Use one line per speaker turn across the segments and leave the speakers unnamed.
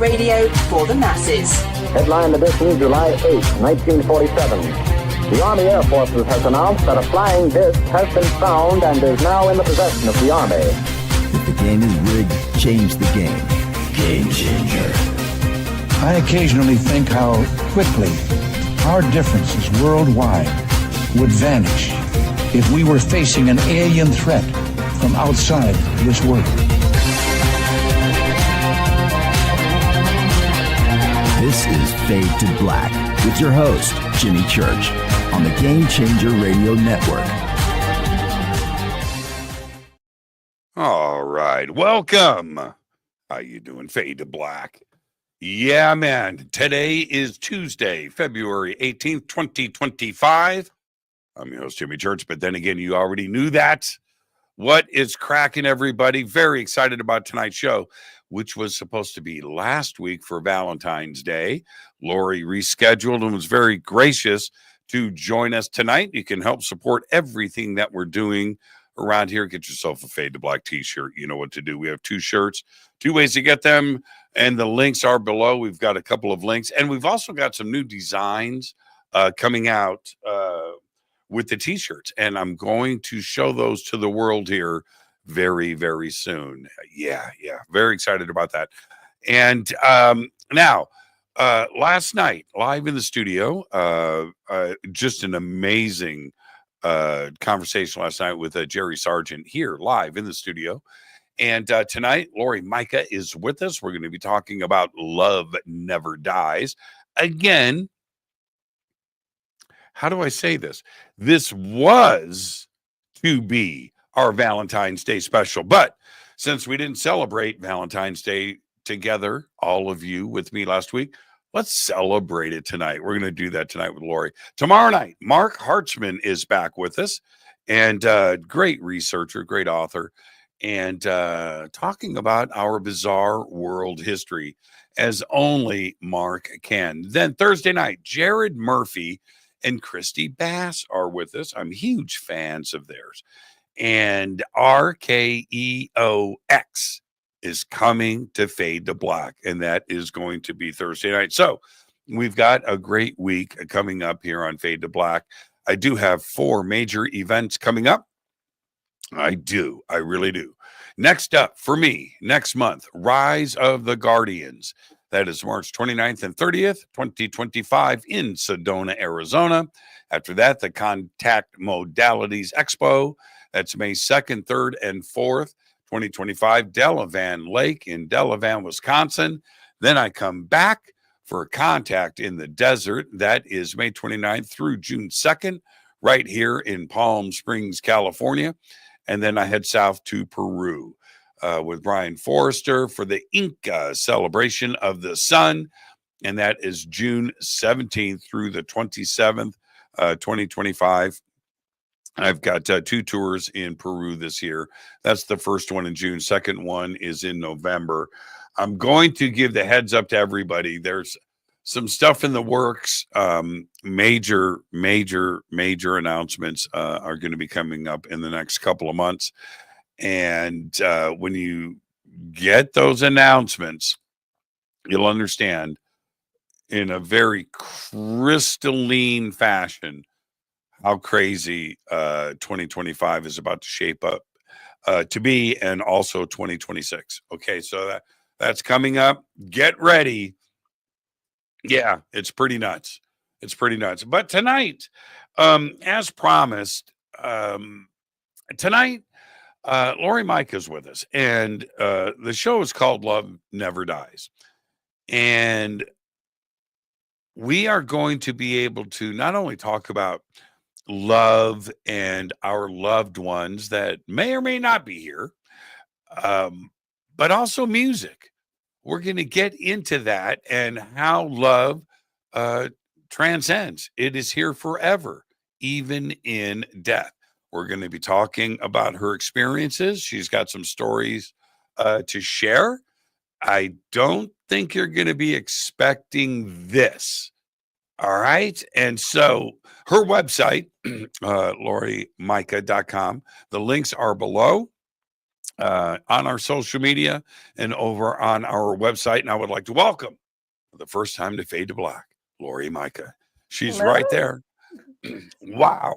radio for the masses.
Headline edition, July 8, 1947. The Army Air Forces has announced that a flying disc has been found and is now in the possession of the Army.
If the game is rigged, change the game. Game changer.
I occasionally think how quickly our differences worldwide would vanish if we were facing an alien threat from outside this world.
This is Fade to Black with your host, Jimmy Church, on the Game Changer Radio Network.
All right, welcome. How you doing, Fade to Black? Yeah, man. Today is Tuesday, February 18th, 2025. I'm your host, Jimmy Church, but then again, you already knew that. What is cracking, everybody? Very excited about tonight's show, which was supposed to be last week for Valentine's Day. Laurie rescheduled and was very gracious to join us tonight. You can help support everything that we're doing around here. Get yourself a Fade to Black t-shirt. You know what to do. We have 2 shirts, 2 ways to get them, and the links are below. We've got a couple of links, and we've also got some new designs coming out with the t-shirts, and I'm going to show those to the world here very, very soon. Yeah, very excited about that. And now, last night, live in the studio, just an amazing conversation last night with Jerry Sargent here live in the studio. And tonight, Laurie Majka is with us. We're going to be talking about Love Never Dies. Again, how do I say this? This was to be our Valentine's Day special, but since we didn't celebrate Valentine's Day together, all of you with me last week, let's celebrate it tonight. We're going to do that tonight with Laurie. Tomorrow night, Mark Hartzman is back with us, and great researcher, great author, and talking about our bizarre world history as only Mark can. Then Thursday night, Jared Murphy and Christy Bass are with us. I'm huge fans of theirs. And RKEOX is coming to Fade to Black, and that is going to be Thursday night. So we've got a great week coming up here on Fade to Black. I do have 4 major events coming up. I do. I really do. Next up for me, next month, Rise of the Guardians. That is March 29th and 30th, 2025 in Sedona, Arizona. After that, the Contact Modalities Expo. That's May 2nd, 3rd, and 4th, 2025, Delavan Lake in Delavan, Wisconsin. Then I come back for Contact in the Desert. That is May 29th through June 2nd, right here in Palm Springs, California. And then I head south to Peru with Brian Forrester for the Inca Celebration of the Sun. And that is June 17th through the 27th, 2025. I've got 2 tours in Peru this year. That's the first one in June. Second one is in November. I'm going to give the heads up to everybody. There's some stuff in the works. Major announcements are going to be coming up in the next couple of months. And when you get those announcements, you'll understand in a very crystalline fashion how crazy 2025 is about to shape up to be, and also 2026. Okay, so that's coming up. Get ready. Yeah, it's pretty nuts. It's pretty nuts. But tonight, as promised, tonight, Laurie Majka is with us, and the show is called Love Never Dies. And we are going to be able to not only talk about love and our loved ones that may or may not be here, but also music. We're going to get into that and how love transcends. It is here forever, even in death. We're going to be talking about her experiences. She's got some stories to share. I don't think you're going to be expecting this. All right. And so her website, lauriemajka.com, the links are below. on our social media and over on our website. And I would like to welcome for the first time to Fade to Black, Laurie Majka. She's
Hello.
right there. Wow.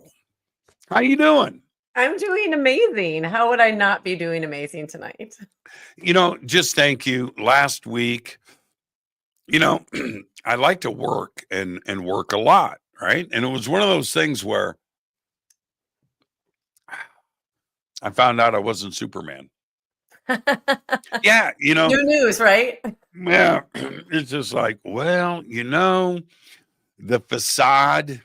How you doing?
I'm doing amazing. How would I not be doing amazing tonight?
Just thank you. Last week, I like to work and work a lot, right? And it was one of those things where I found out I wasn't Superman. Yeah,
New news, right?
yeah, it's just like, well, the facade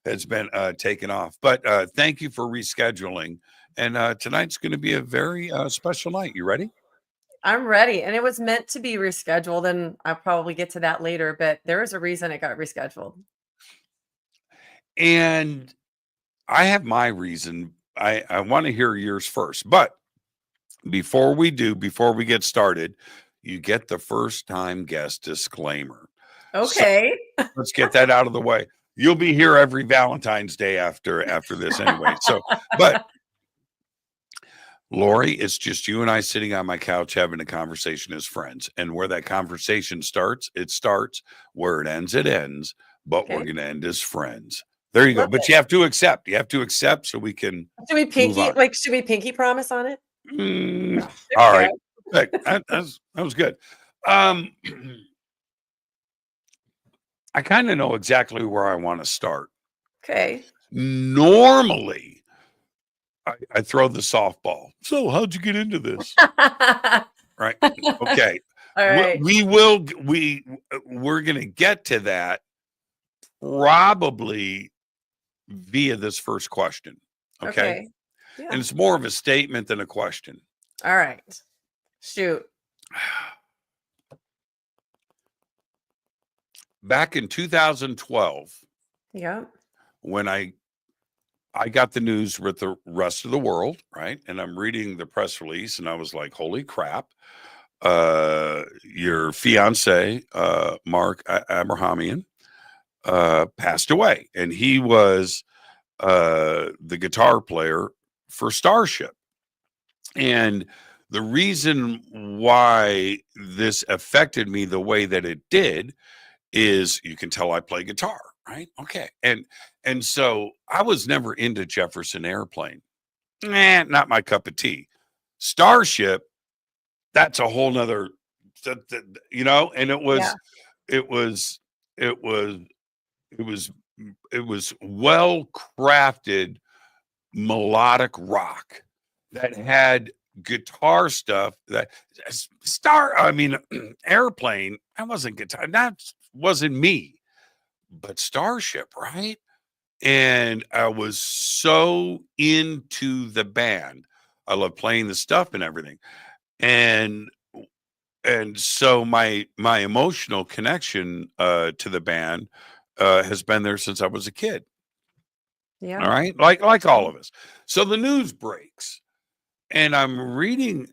has been taken off. But thank you for rescheduling. And tonight's going to be a very special night. You ready?
I'm ready. And it was meant to be rescheduled, and I'll probably get to that later, but there is a reason it got rescheduled.
And I have my reason. I want to hear yours first. But before we get started, you get the first time guest disclaimer.
Okay.
So let's get that out of the way. You'll be here every Valentine's Day after this anyway. But Laurie, it's just you and I sitting on my couch having a conversation as friends. And where that conversation starts, it starts. Where it ends. But we're going to end as friends. There you go. But you have to accept. You have to accept so we can.
Should we pinky promise on it?
All right. That was good. I kind of know exactly where I want to start.
Okay.
Normally, I throw the softball. So how'd you get into this? Right. Okay.
All right.
We're going to get to that probably via this first question. Okay. Yeah. And it's more of a statement than a question.
All right. Shoot.
Back in 2012.
Yeah.
When I got the news with the rest of the world, right? And I'm reading the press release and I was like, holy crap. Your fiance, Mark Abrahamian, passed away. And he was the guitar player for Starship. And the reason why this affected me the way that it did is you can tell I play guitar, right? Okay. And so I was never into Jefferson Airplane. Not my cup of tea. Starship, that's a whole nother, and it was well crafted melodic rock that had guitar stuff Airplane, that wasn't guitar. That wasn't me, but Starship, right? And I was so into the band. I love playing the stuff and everything. And so my emotional connection to the band has been there since I was a kid.
Yeah.
All right. Like all of us. So the news breaks and I'm reading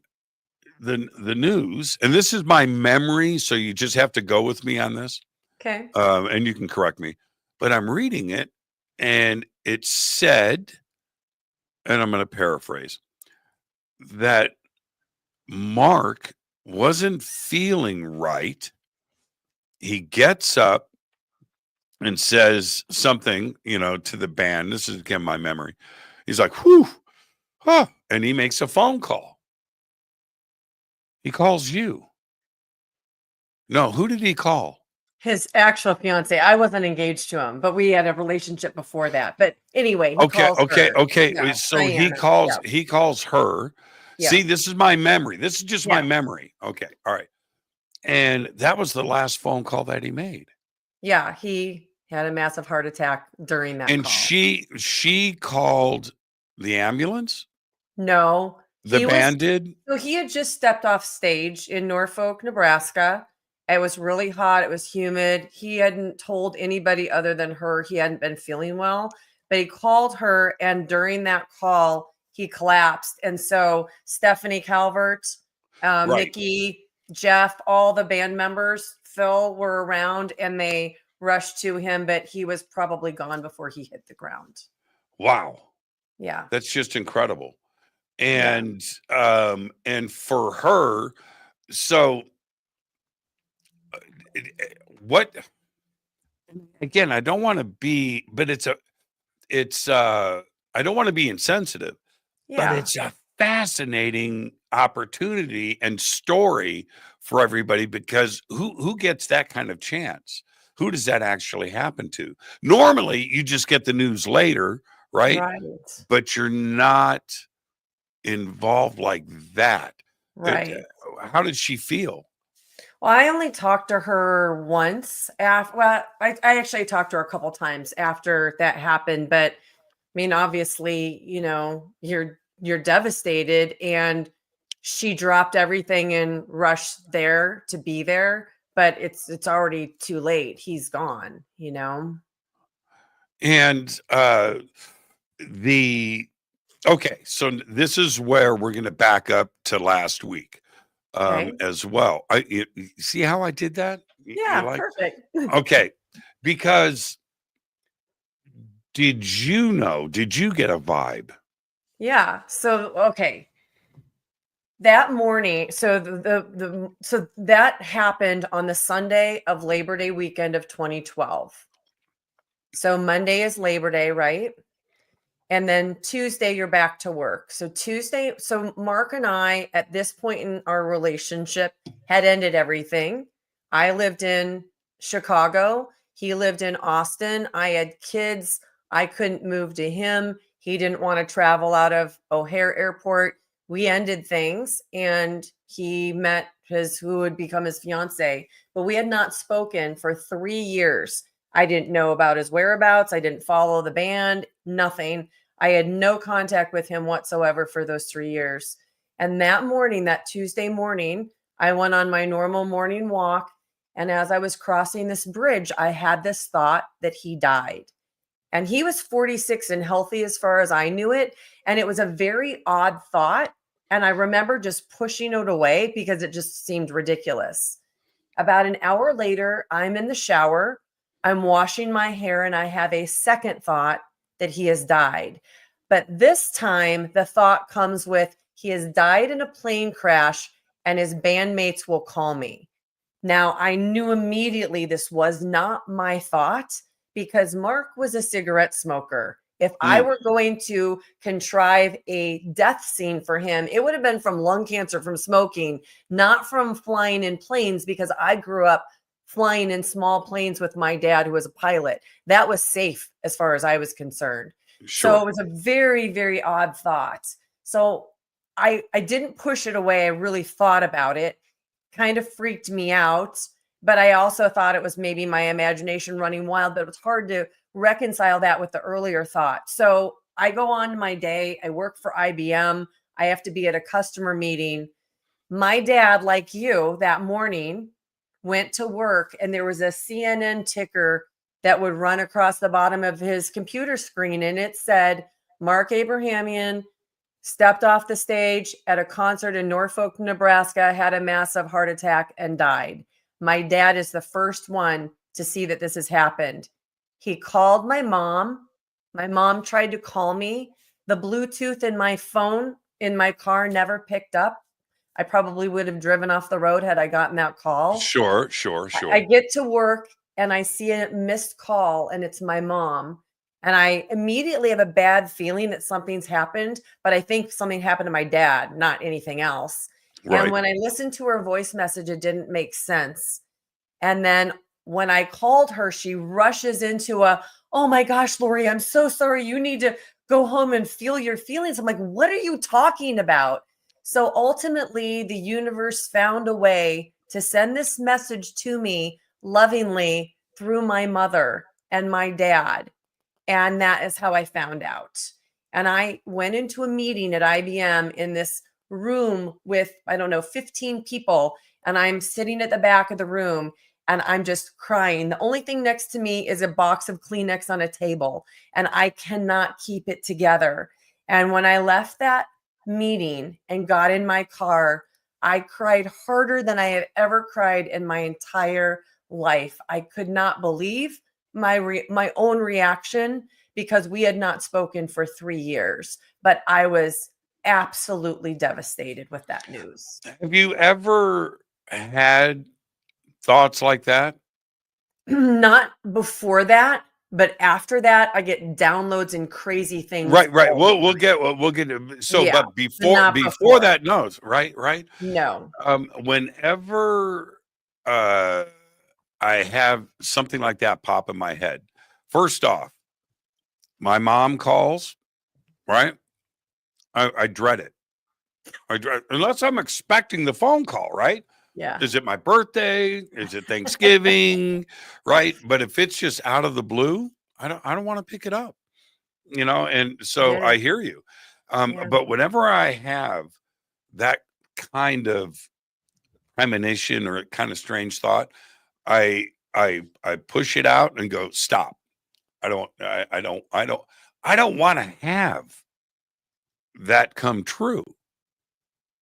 the news, and this is my memory. So you just have to go with me on this.
Okay.
And you can correct me, but I'm reading it and it said, and I'm going to paraphrase, that Mark wasn't feeling right. He gets up and says something, to the band. This is again my memory. He's like, whew, huh, and he makes a phone call. He calls you. No, who did he call?
His actual fiance. I wasn't engaged to him, but we had a relationship before that. But anyway,
okay.
Yeah,
so
Diana.
he calls her.
Yeah.
See, this is my memory. This is just my memory. Okay. All right. And that was the last phone call that he made.
Yeah, he had a massive heart attack during that
and
call.
she called the ambulance?
No.
The band did?
So he had just stepped off stage in Norfolk, Nebraska. It was really hot. It was humid. He hadn't told anybody other than her he hadn't been feeling well, but he called her, and during that call, he collapsed. And so Stephanie Calvert, Mickey, Jeff, all the band members, Phil, were around, and they rushed to him, but he was probably gone before he hit the ground.
Wow.
Yeah.
That's just incredible. And for her, so what, again, I don't want to be, but I don't want to be insensitive, but
Yeah.
it's a fascinating opportunity and story for everybody, because who gets that kind of chance? Who does that actually happen to? Normally, you just get the news later, right?
Right.
But you're not involved like that.
Right.
How did she feel?
Well, I only talked to her once after, well, I actually talked to her a couple times after that happened, but I mean, obviously, you're devastated, and she dropped everything and rushed there to be there, but it's already too late. He's gone.
And the okay, so this is where we're going to back up to last week
Okay.
as well. You see how I did that? You
Yeah,
like?
perfect.
Okay, because did you get a vibe?
Yeah. So, okay. That morning, so so that happened on the Sunday of Labor Day weekend of 2012. So Monday is Labor Day, right? And then Tuesday you're back to work. So Mark and I at this point in our relationship had ended everything. I lived in Chicago, he lived in Austin. I had kids. I couldn't move to him. He didn't want to travel out of O'Hare Airport. We ended things, and he met who would become his fiance, but we had not spoken for 3 years. I didn't know about his whereabouts. I didn't follow the band, nothing. I had no contact with him whatsoever for those 3 years. And that morning, that Tuesday morning, I went on my normal morning walk. And as I was crossing this bridge, I had this thought that he died. And he was 46 and healthy as far as I knew it. And it was a very odd thought. And I remember just pushing it away because it just seemed ridiculous. About an hour later, I'm in the shower. I'm washing my hair, and I have a second thought that he has died. But this time, the thought comes with, he has died in a plane crash and his bandmates will call me. Now, I knew immediately this was not my thought, because Mark was a cigarette smoker. If I were going to contrive a death scene for him, it would have been from lung cancer from smoking, not from flying in planes, because I grew up flying in small planes with my dad, who was a pilot. That was safe as far as I was concerned.
Sure.
So it was a very, very odd thought. So I didn't push it away. I really thought about it. Kind of freaked me out, but I also thought it was maybe my imagination running wild, but it was hard to reconcile that with the earlier thought. So I go on my day. I work for IBM. I have to be at a customer meeting. My dad, like you, that morning went to work, and there was a CNN ticker that would run across the bottom of his computer screen, and it said, Mark Abrahamian stepped off the stage at a concert in Norfolk, Nebraska, had a massive heart attack and died. My dad is the first one to see that this has happened. He called my mom. My mom tried to call me. The Bluetooth in my phone in my car never picked up. I probably would have driven off the road had I gotten that call.
Sure.
I get to work and I see a missed call, and it's my mom. And I immediately have a bad feeling that something's happened, but I think something happened to my dad, not anything else.
Right.
And when I listened to her voice message, it didn't make sense. And then when I called her, she rushes into oh my gosh, Laurie, I'm so sorry. You need to go home and feel your feelings. I'm like, what are you talking about? So ultimately, the universe found a way to send this message to me lovingly through my mother and my dad. And that is how I found out. And I went into a meeting at IBM in this room with, I don't know, 15 people. And I'm sitting at the back of the room and I'm just crying. The only thing next to me is a box of Kleenex on a table, and I cannot keep it together. And when I left that meeting and got in my car, I cried harder than I have ever cried in my entire life. I could not believe my own reaction, because we had not spoken for 3 years, but I was absolutely devastated with that news.
Have you ever had thoughts like that?
Not before that, but after that, I get downloads and crazy things
Right, right.
all the
We'll get so,
Yeah,
but
but
before
not
before
before.
that, no, right, right.
No.
Whenever uh I have something like that pop in my head, first off, my mom calls, right? I dread it. I dread unless I'm expecting the phone call, right?
Yeah.
Is it my birthday? Is it Thanksgiving? Right? But if it's just out of the blue, I don't want to pick it up, and
I
so
get
I
it.
hear you.
Yeah.
But whenever I have that kind of premonition or kind of strange thought, I push it out and go, stop. I don't want to have that come true.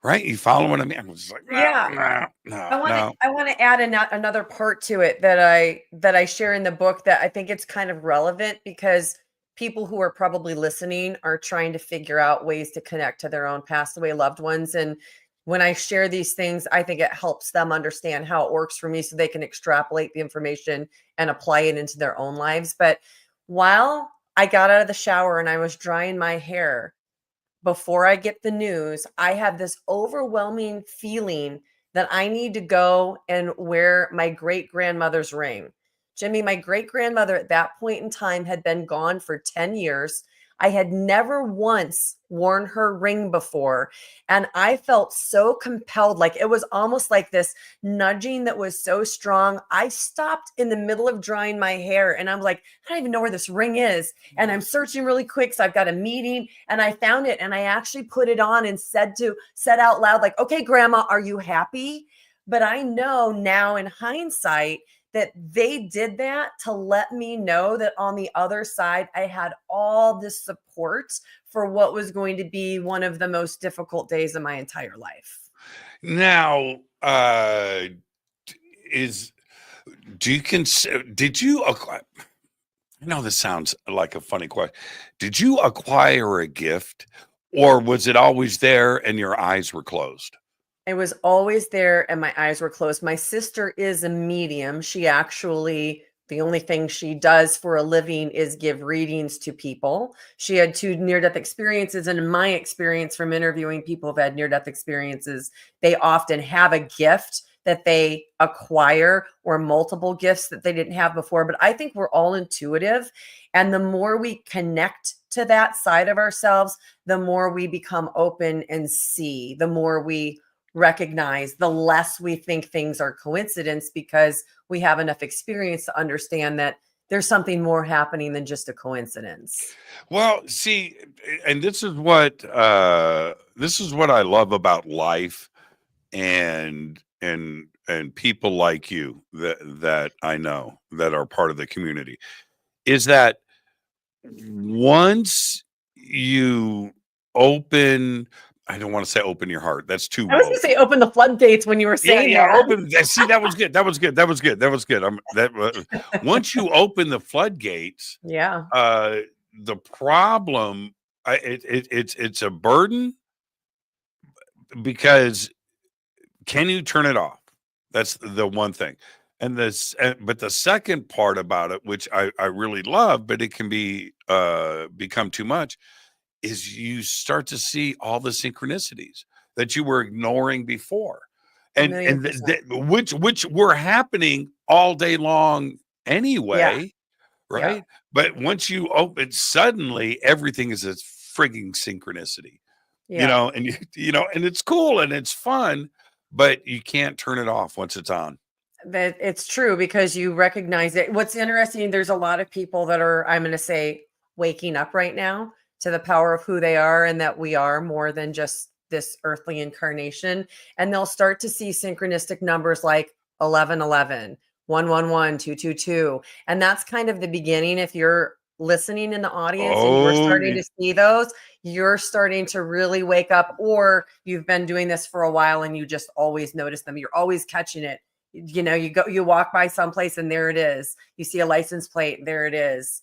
Right? You follow what I mean? I'm just like,
Yeah.
no, no,
I want to
no.
I want to add another part to it that I share in the book that I think it's kind of relevant because people who are probably listening are trying to figure out ways to connect to their own passed away loved ones. And when I share these things, I think it helps them understand how it works for me so they can extrapolate the information and apply it into their own lives. But while I got out of the shower and I was drying my hair, before I get the news, I have this overwhelming feeling that I need to go and wear my great grandmother's ring. Jimmy, my great grandmother at that point in time had been gone for 10 years. I had never once worn her ring before. And I felt so compelled, like it was almost like this nudging that was so strong. I stopped in the middle of drying my hair and I'm like, I don't even know where this ring is. And I'm searching really quick. So I've got a meeting and I found it and I actually put it on and said out loud, like, okay, grandma, are you happy? But I know now in hindsight that they did that to let me know that on the other side, I had all this support for what was going to be one of the most difficult days of my entire life.
Now, is do you consider? Did you acquire? I know this sounds like a funny question. Did you acquire a gift, or was it always there and your eyes were closed?
It was always there and my eyes were closed. My sister is a medium. She actually, the only thing she does for a living is give readings to people. She had 2 near-death experiences, and in my experience from interviewing people who've had near-death experiences, they often have a gift that they acquire or multiple gifts that they didn't have before. But I think we're all intuitive. And the more we connect to that side of ourselves, the more we become open and see, the more we recognize, the less we think things are coincidence because we have enough experience to understand that there's something more happening than just a coincidence.
Well, see, and this is what I love about life and people like you that I know that are part of the community is that once you open, I don't want to say open your heart. That's too
I was going to
woke.
say open the floodgates when you were
Yeah,
saying
yeah,
that.
open. See, that was good. That was good. That was good. That was good. Once you open the floodgates,
Yeah.
uh, the problem, it's a burden because can you turn it off? That's the one thing. But the second part about it, which I really love, but it can be become too much, is you start to see all the synchronicities that you were ignoring before,
A
and
million
and
percent.
which were happening all day long
Yeah.
anyway,
Yeah.
right? But once you open, suddenly everything is a frigging synchronicity,
Yeah.
and and it's cool and it's fun, but you can't turn it off once it's on.
That it's true because you recognize it. What's interesting, there's a lot of people that are, I'm going to say, waking up right now to the power of who they are and that we are more than just this earthly incarnation. And they'll start to see synchronistic numbers like 1111, 111, 222. And that's kind of the beginning. If you're listening in the audience and you're
Oh,
starting to see those, you're starting to really wake up, or you've been doing this for a while and you just always notice them. You're always catching it. You walk by someplace and there it is. You see a license plate, there it is.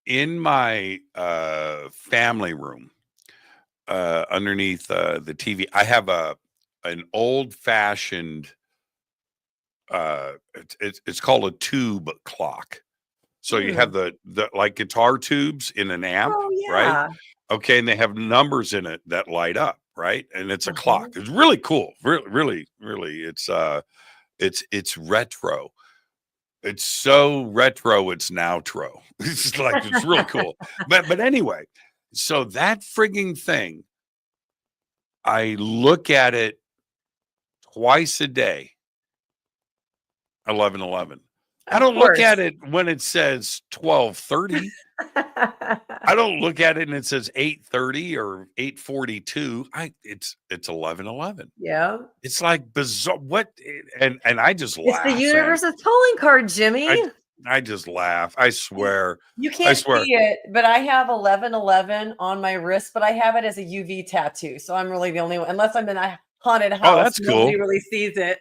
in my family room. underneath the TV. I have an old fashioned. It's called a tube clock. So you have the like guitar tubes in an amp,
Oh,
right?
yeah.
Okay, and they have numbers in it that light up, right? And it's a
Uh-huh.
clock. It's really cool. Really, it's retro. It's so retro, it's now tro. It's like it's really cool. But anyway, so that frigging thing, I look at it twice a day, 11:11. I
Of
don't look
course.
at it when it says 12:30. I don't look at it and it says 8:30 or 8:42. It's 11:11.
Yeah.
It's like bizarre. What? And I just
It's the
laugh, man.
universe's calling card, Jimmy.
I just laugh. I swear.
You
I
can't
swear.
see it, but I have 1111 on my wrist, but I have it as a UV tattoo. So I'm really the only one, unless I'm in a haunted
Oh,
house.
that's
Nobody
cool.
really sees it.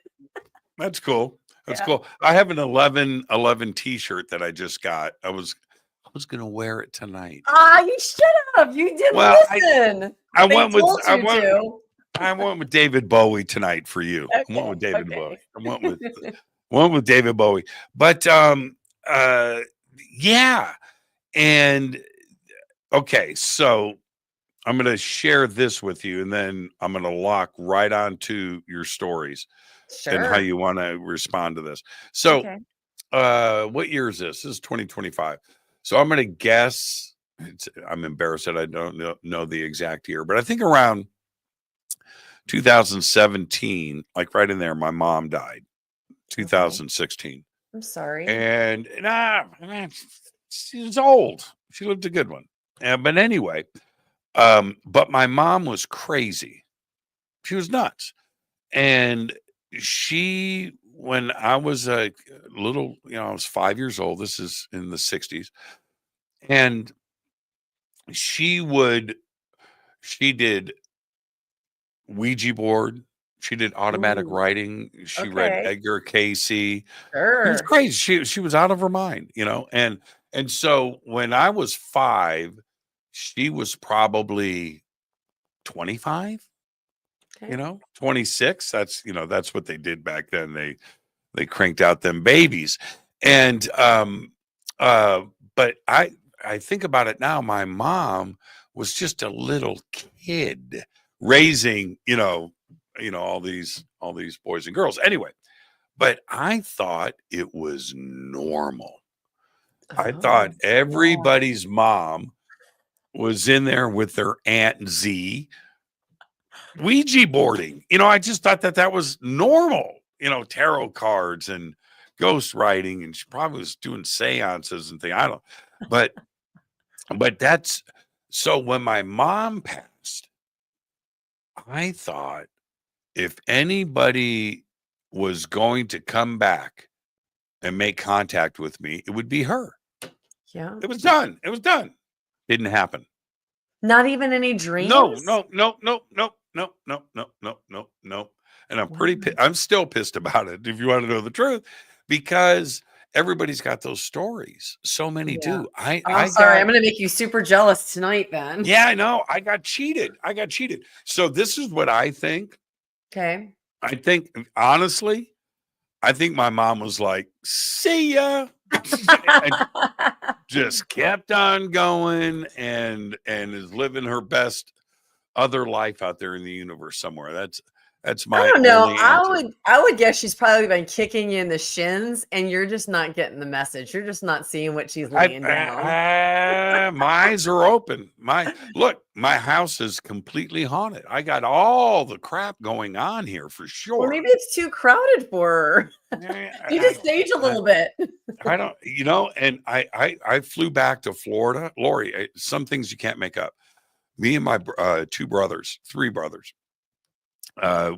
That's cool. That's
Yeah.
cool. I have an 11:11 t-shirt that I just got. I was gonna wear it tonight.
Ah, you should have. You didn't
Well,
listen.
I
They
went with
told you to.
I went with David Bowie tonight for you. I went with David
Okay.
Bowie. I went with David Bowie. But uh yeah. And okay, so I'm going to share this with you and then I'm going to lock right onto your stories and how
Sure.
you want to respond to this. So,
Okay.
what year is this? This is 2025. So I'm going to guess I'm embarrassed that I don't know the exact year, but I think around 2017, like right in there, my mom died. 2016.
I'm sorry.
And she was old. She lived a good one. But anyway, but my mom was crazy. She was nuts. And she, when I was a little, I was 5 years old. This is in the 60s. And she did Ouija board. She did automatic
Ooh,
writing. She read
okay.
Edgar Casey. It was
Sure.
crazy. She was out of her mind, and so when I was 5, she was probably 25,
Okay.
26. That's what they did back then. They cranked out them babies. And but I think about it now, my mom was just a little kid raising, all these boys and girls. Anyway, but I thought it was normal. I thought
Oh, yeah.
everybody's mom was in there with their Aunt Z Ouija boarding. I just thought that was normal, tarot cards and ghost writing. And she probably was doing seances and things. I don't, but that's so when my mom passed, I thought if anybody was going to come back and make contact with me, it would be her.
Yeah.
It was done. It was done. Didn't happen.
Not even any
No,
dreams?
no, no, no, no, no, no, no, no, no, no. And I'm still pissed about it, if you want to know the truth, because everybody's got those stories. So many
Yeah.
do.
I'm sorry. I'm going to make you super jealous tonight then.
Yeah, I know. I got cheated. So this is what I think.
Okay.
I think, honestly, I think my mom was like, see ya. And just kept on going and is living her best other life out there in the universe somewhere. That's
I
my
don't know.
only answer.
I would guess she's probably been kicking you in the shins and you're just not getting the message. You're just not seeing what she's laying down.
My eyes are open. My house is completely haunted. I got all the crap going on here for sure.
Well, maybe it's too crowded for her. You just stage a little bit.
I don't, and I flew back to Florida. Laurie, some things you can't make up. Me and my three brothers,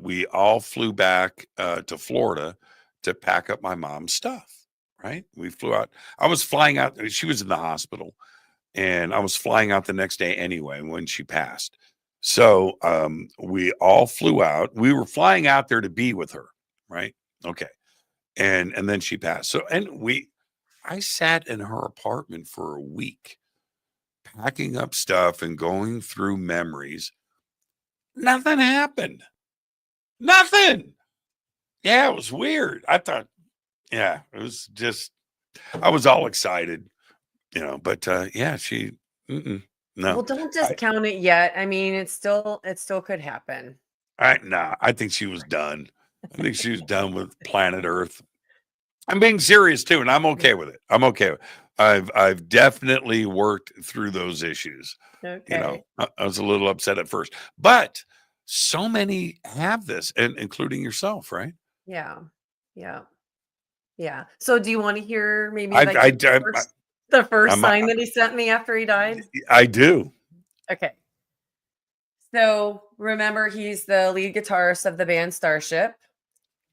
we all flew back to Florida to pack up my mom's stuff. Right? We flew out. I was flying out. She was in the hospital, and I was flying out the next day anyway when she passed. So we all flew out. We were flying out there to be with her. Right? Okay. And then she passed. So I sat in her apartment for a week, packing up stuff and going through memories. Nothing happened. Nothing. Yeah, it was weird. I thought, yeah, it was just, I was all excited, but yeah, no.
Well, don't discount it yet. I mean, it still could happen.
I think she was done. I think she was done with planet Earth. I'm being serious too, and I'm okay with it. I'm okay. I've definitely worked through those issues.
Okay.
I was a little upset at first, but so many have this, and including yourself, right?
Yeah. Yeah. Yeah. So do you want to hear maybe
I,
like
I,
the first
I'm-
sign that he sent me after he died?
I do.
Okay. So remember, he's the lead guitarist of the band Starship.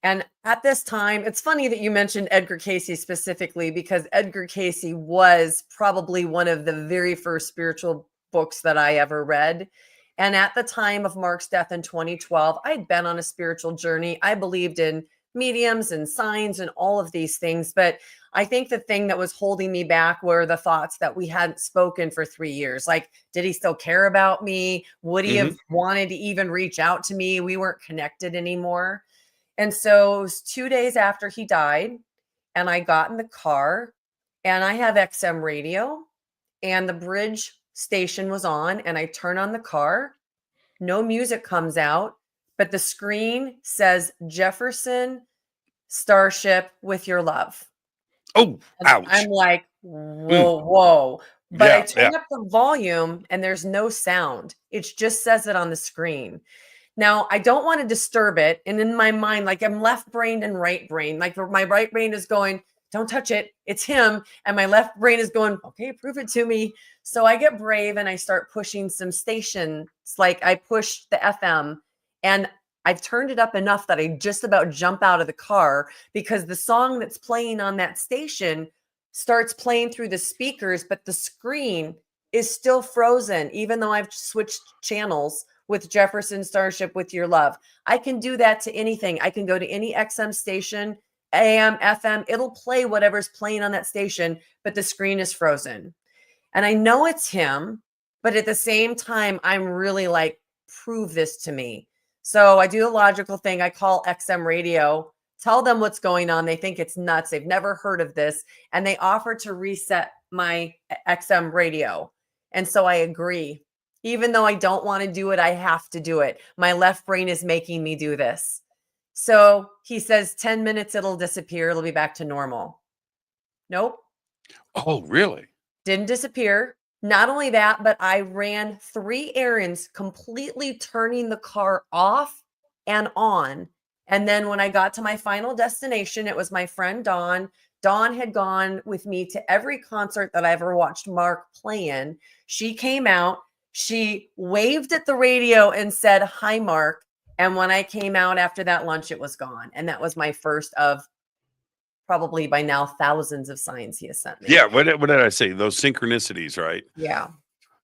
And at this time, it's funny that you mentioned Edgar Casey specifically, because Edgar Casey was probably one of the very first spiritual books that I ever read. And at the time of Mark's death in 2012, I'd been on a spiritual journey. I believed in mediums and signs and all of these things. But I think the thing that was holding me back were the thoughts that we hadn't spoken for 3 years. Like, did he still care about me? Would he have wanted to even reach out to me? We weren't connected anymore. And so it was 2 days after he died, and I got in the car, and I have XM radio, and the bridge station was on, and I turn on the car. No music comes out, but the screen says Jefferson Starship with your love.
Oh,
And
ouch.
I'm like, whoa. But
Yeah,
I turn up the volume and there's no sound. It just says it on the screen. Now, I don't want to disturb it. And in my mind, like, I'm left brained and right brain. Like, my right brain is going, don't touch it. It's him. And my left brain is going, okay, prove it to me. So I get brave and I start pushing some stations. Like, I push the FM, and I've turned it up enough that I just about jump out of the car, because the song that's playing on that station starts playing through the speakers, but the screen is still frozen, even though I've switched channels with Jefferson Starship with your love. I can do that to anything. I can go to any XM station, AM, FM, it'll play whatever's playing on that station, but the screen is frozen. And I know it's him, but at the same time, I'm really like, prove this to me. So I do the logical thing. I call XM radio, tell them what's going on. They think it's nuts. They've never heard of this. And they offer to reset my XM radio. And so I agree. Even though I don't want to do it, I have to do it. My left brain is making me do this. So he says 10 minutes, it'll disappear. It'll be back to normal. Nope.
Oh, really?
Didn't disappear. Not only that, but I ran 3 errands, completely turning the car off and on. And then when I got to my final destination, it was my friend Dawn. Dawn had gone with me to every concert that I ever watched Mark play in. She came out. She waved at the radio and said, "Hi, Mark." And when I came out after that lunch, it was gone. And that was my first of probably by now thousands of signs he has sent me.
Yeah. What did I say? Those synchronicities, right?
Yeah.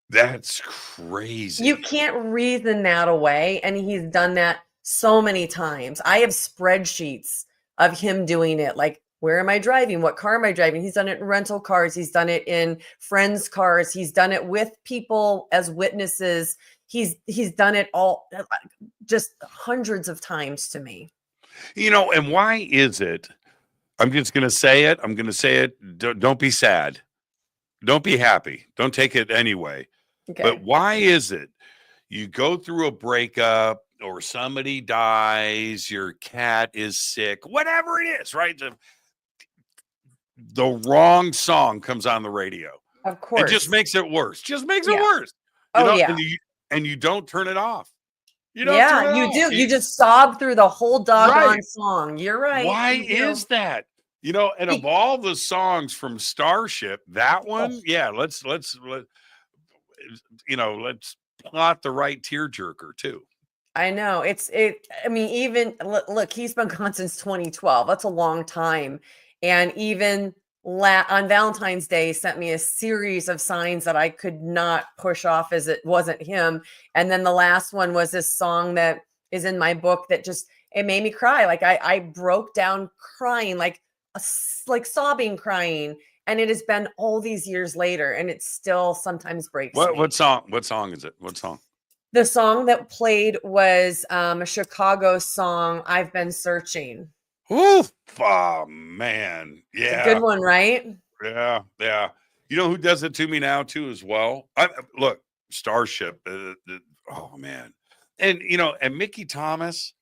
That's crazy.
You can't reason that away. And he's done that so many times. I have spreadsheets of him doing it. Like, where am I driving? What car am I driving? He's done it in rental cars. He's done it in friends' cars. He's done it with people as witnesses. He's done it all, just hundreds of times to me.
And why is it? I'm just going to say it. I'm going to say it. Don't be sad. Don't be happy. Don't take it anyway.
Okay.
But why is it you go through a breakup or somebody dies, your cat is sick, whatever it is, right? The wrong song comes on the radio.
Of course.
It just makes it worse. Just makes
Yeah.
it worse.
Yeah.
And you don't turn it off. You
do. You just sob through the whole doggone song. You're right.
Why is that? And of all the songs from Starship, that one, let's plot the right tearjerker too.
I know. I mean, even look, he's been gone since 2012. That's a long time. And even on Valentine's Day, he sent me a series of signs that I could not push off as it wasn't him. And then the last one was this song that is in my book that it made me cry. Like I broke down crying, like sobbing, crying. And it has been all these years later, and it still sometimes breaks me.
What song? What song is it? What song?
The song that played was a Chicago song, I've Been Searching.
Oof, oh man.
It's a good
Yeah.
one, right?
Yeah. Yeah. You know who does it to me now too as well? Look, Starship. Oh man. And and Mickey Thomas,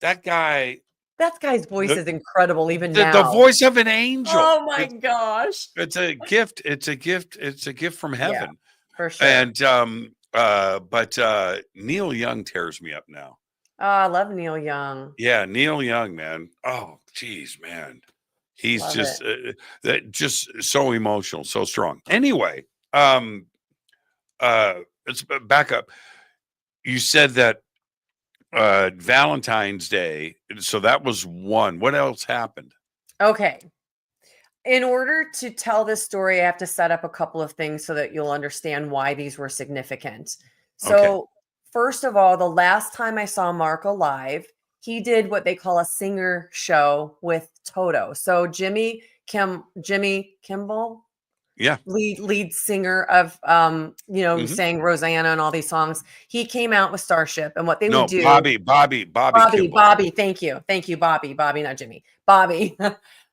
that guy,
That guy's voice
the
is incredible even
the
now.
voice of an angel.
Oh my gosh.
It's a gift. It's a gift. It's a gift from
Yeah,
heaven.
for sure.
And but Neil Young tears me up now.
Oh, I love Neil Young.
Yeah, Neil Young, man. Oh, geez, man. He's
Love
just
it.
just so emotional, so strong. Anyway, let's back up. You said that Valentine's Day, so that was one. What else happened?
Okay. In order to tell this story, I have to set up a couple of things so that you'll understand why these were significant. So, first of all, the last time I saw Mark alive, he did what they call a singer show with Toto. So Jimmy Kimball,
Yeah.
lead singer of sang Rosanna and all these songs. He came out with Starship, and what they
No,
would do.
Bobby Kimball.
Bobby, thank you, Bobby, not Jimmy, Bobby.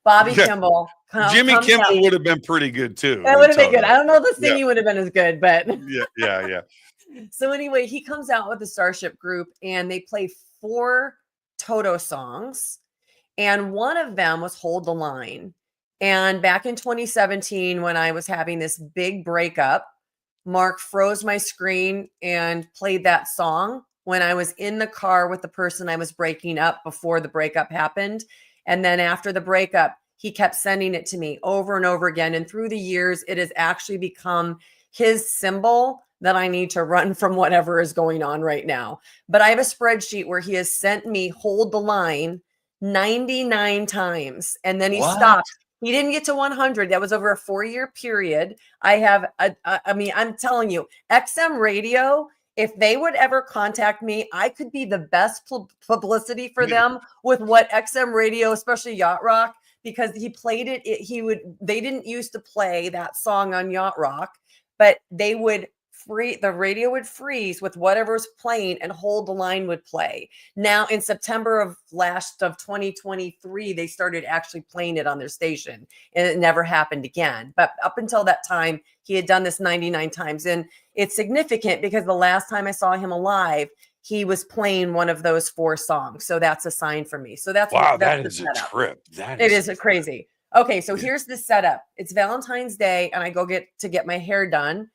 Bobby
Yeah.
Kimball.
Jimmy
comes
Kimmel
out.
would have been pretty good too.
That would have been good. I don't know if the
Yeah.
singing would have been as good, but
Yeah.
so anyway, he comes out with the Starship group and they play 4 Toto songs. And one of them was Hold the Line. And back in 2017, when I was having this big breakup, Mark froze my screen and played that song when I was in the car with the person I was breaking up before the breakup happened. And then after the breakup, he kept sending it to me over and over again. And through the years, it has actually become his symbol that I need to run from whatever is going on right now. But I have a spreadsheet where he has sent me Hold the Line 99 times. And then he stopped. He didn't get to 100. That was over a 4-year period. I have, I'm telling you, XM Radio, if they would ever contact me, I could be the best publicity for them with what XM Radio, especially Yacht Rock, because he played it. They didn't used to play that song on Yacht Rock, but the radio would freeze with whatever's playing and Hold the Line would play. Now in September of 2023, they started actually playing it on their station and it never happened again. But up until that time, he had done this 99 times. And it's significant because the last time I saw him alive, he was playing one of those 4 songs. So that's a sign for me. So that's
that is a trip.
It is crazy. Okay, so here's the setup. It's Valentine's Day and I go get my hair done.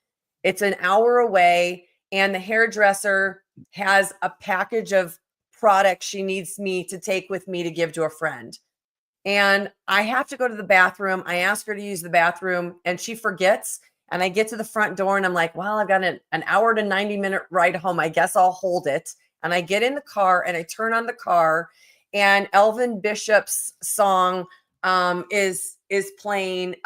It's an hour away and the hairdresser has a package of products she needs me to take with me to give to a friend. And I have to go to the bathroom. I ask her to use the bathroom and she forgets. And I get to the front door and I'm like, well, I've got an hour to 90-minute ride home. I guess I'll hold it. And I get in the car and I turn on the car and Elvin Bishop's song is playing.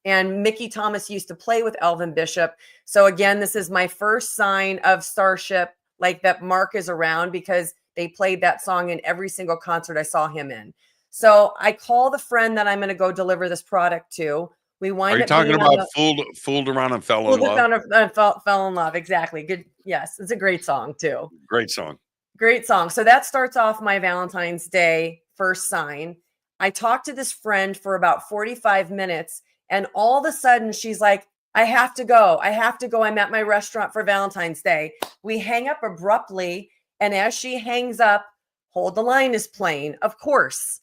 And Mickey Thomas used to play with Elvin Bishop. So again, this is my first sign of Starship, like that Mark is around because they played that song in every single concert I saw him in. So I call the friend that I'm going to go deliver this product to. We wind
Are you
up
talking
being
about fooled around and fell in love?
Fell in love. Exactly. Good. Yes. It's a great song too.
Great song.
Great song. So that starts off my Valentine's Day first sign. I talked to this friend for about 45 minutes and all of a sudden she's like, I have to go. I'm at my restaurant for Valentine's Day. We hang up abruptly. And as she hangs up, Hold the Line is playing. Of course,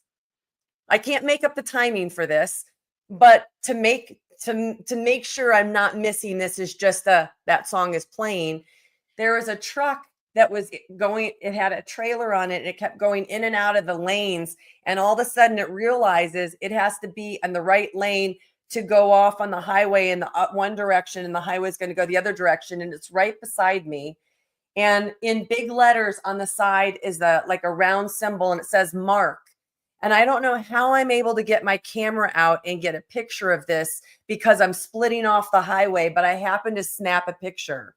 I can't make up the timing for this, but to make sure I'm not missing this is just that song is playing. There was a truck that was going, it had a trailer on it and it kept going in and out of the lanes. And all of a sudden it realizes it has to be in the right lane to go off on the highway in the one direction and the highway is going to go the other direction. And it's right beside me. And in big letters on the side is like a round symbol and it says Mark. And I don't know how I'm able to get my camera out and get a picture of this because I'm splitting off the highway, but I happen to snap a picture.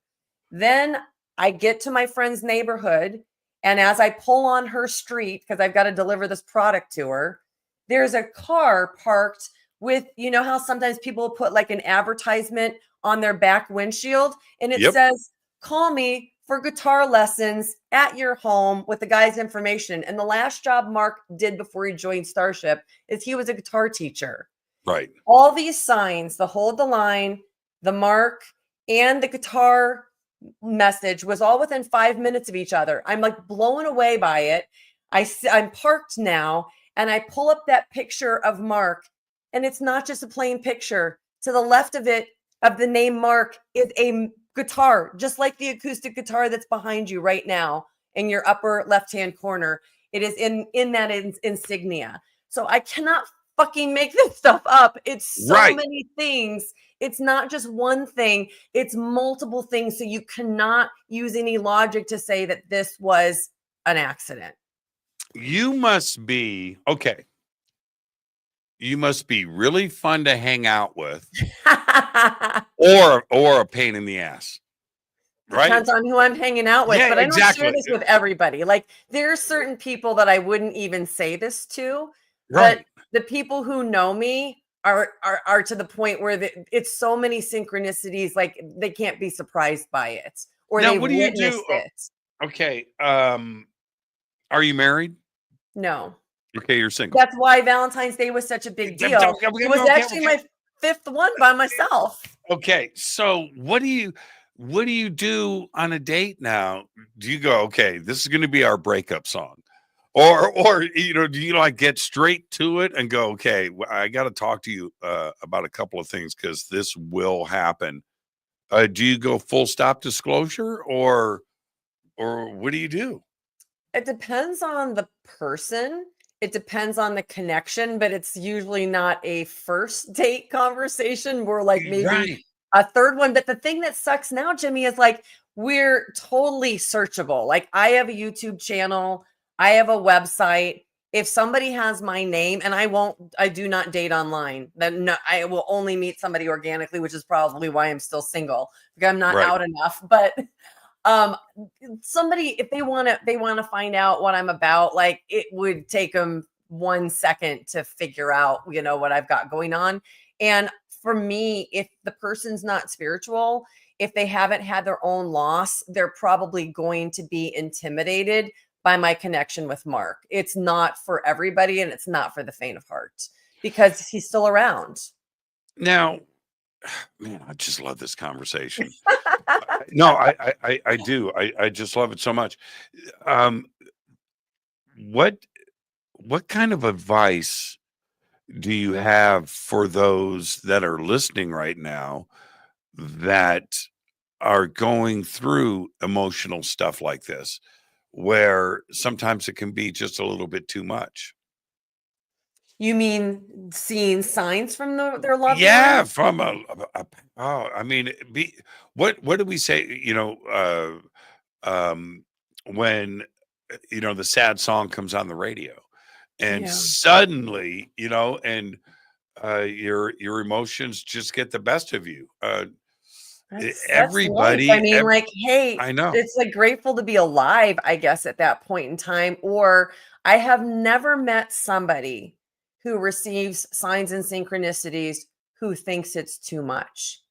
Then I get to my friend's neighborhood. And as I pull on her street, because I've got to deliver this product to her, there's a car parked with, you know how sometimes people put like an advertisement on their back windshield and it says, call me for guitar lessons at your home with the guy's information. And the last job Mark did before he joined Starship is he was a guitar teacher.
Right.
All these signs, the hold the line, the mark, and the guitar message was all within 5 minutes of each other. I'm like blown away by it. I'm parked now, and I pull up that picture of Mark, and it's not just a plain picture. To the left of it, of the name Mark, is a guitar, just like the acoustic guitar that's behind you right now in your upper left-hand corner. It is in that insignia. So I cannot fucking make this stuff up. It's so
Right.
many things. It's not just one thing. It's multiple things. So you cannot use any logic to say that this was an accident.
You must be okay. You must be really fun to hang out with, or a pain in the ass. Right?
Depends on who I'm hanging out with,
Yeah,
but I don't share
exactly.
this with everybody. Like there are certain people that I wouldn't even say this to,
Right.
but the people who know me are to the point where it's so many synchronicities, like they can't be surprised by it, or
Now,
they
what do you do?
witnessed it.
Okay. Are you married?
No.
Okay, you're single.
That's why Valentine's Day was such a big deal. It was actually my 5th one by myself.
Okay, so what do you do on a date now? Do you go, okay, this is going to be our breakup song, or do you like get straight to it and go, okay, I got to talk to you about a couple of things because this will happen. Do you go full stop disclosure, or what do you do?
It depends on the person. It depends on the connection, but it's usually not a first date conversation. We're like maybe
Right.
a third one. But the thing that sucks now, Jimmy, is like we're totally searchable. Like I have a YouTube channel, I have a website. If somebody has my name, and I do not date online, then no, I will only meet somebody organically, which is probably why I'm still single because I'm not
Right.
out enough. But somebody, if they want to find out what I'm about, like it would take them 1 second to figure out, what I've got going on. And for me, if the person's not spiritual, if they haven't had their own loss, they're probably going to be intimidated by my connection with Mark. It's not for everybody, and it's not for the faint of heart because he's still around.
Now, man, I just love this conversation. No, I do. I just love it so much. What kind of advice do you have for those that are listening right now that are going through emotional stuff like this, where sometimes it can be just a little bit too much?
You mean seeing signs from their loved
Yeah,
ones?
from I mean, what do we say? When the sad song comes on the radio, and
Yeah.
suddenly, and your emotions just get the best of you.
That's
Everybody,
life. I mean, like, hey,
I know.
it's like grateful to be alive, I guess, at that point in time. Or I have never met somebody who receives signs and synchronicities who thinks it's too much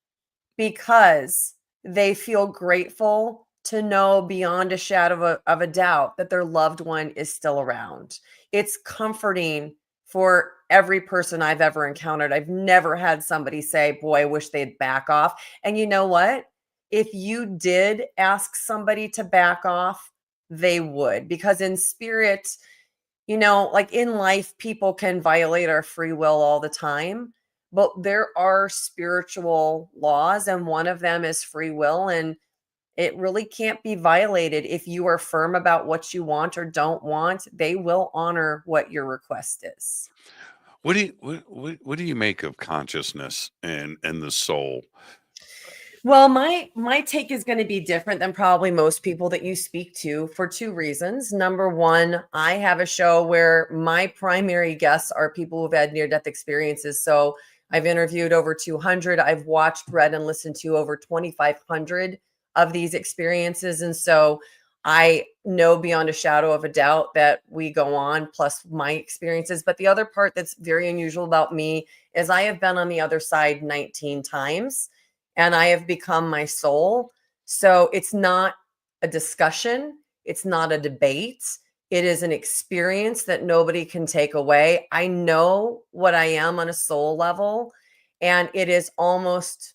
because they feel grateful to know beyond a shadow of a doubt that their loved one is still around. It's comforting for every person I've ever encountered. I've never had somebody say, boy, I wish they'd back off. And you know what? If you did ask somebody to back off, they would, because in spirit, like in life, people can violate our free will all the time, but there are spiritual laws, and one of them is free will. And it really can't be violated. If you are firm about what you want or don't want, they will honor what your request is.
What do you make of consciousness and the soul?
Well, my take is going to be different than probably most people that you speak to for two reasons. Number one, I have a show where my primary guests are people who've had near-death experiences. So I've interviewed over 200. I've watched, read, and listened to over 2,500 of these experiences. And so I know beyond a shadow of a doubt that we go on, plus my experiences. But the other part that's very unusual about me is I have been on the other side 19 times. And I have become my soul. So it's not a discussion. It's not a debate. It is an experience that nobody can take away. I know what I am on a soul level, and it is almost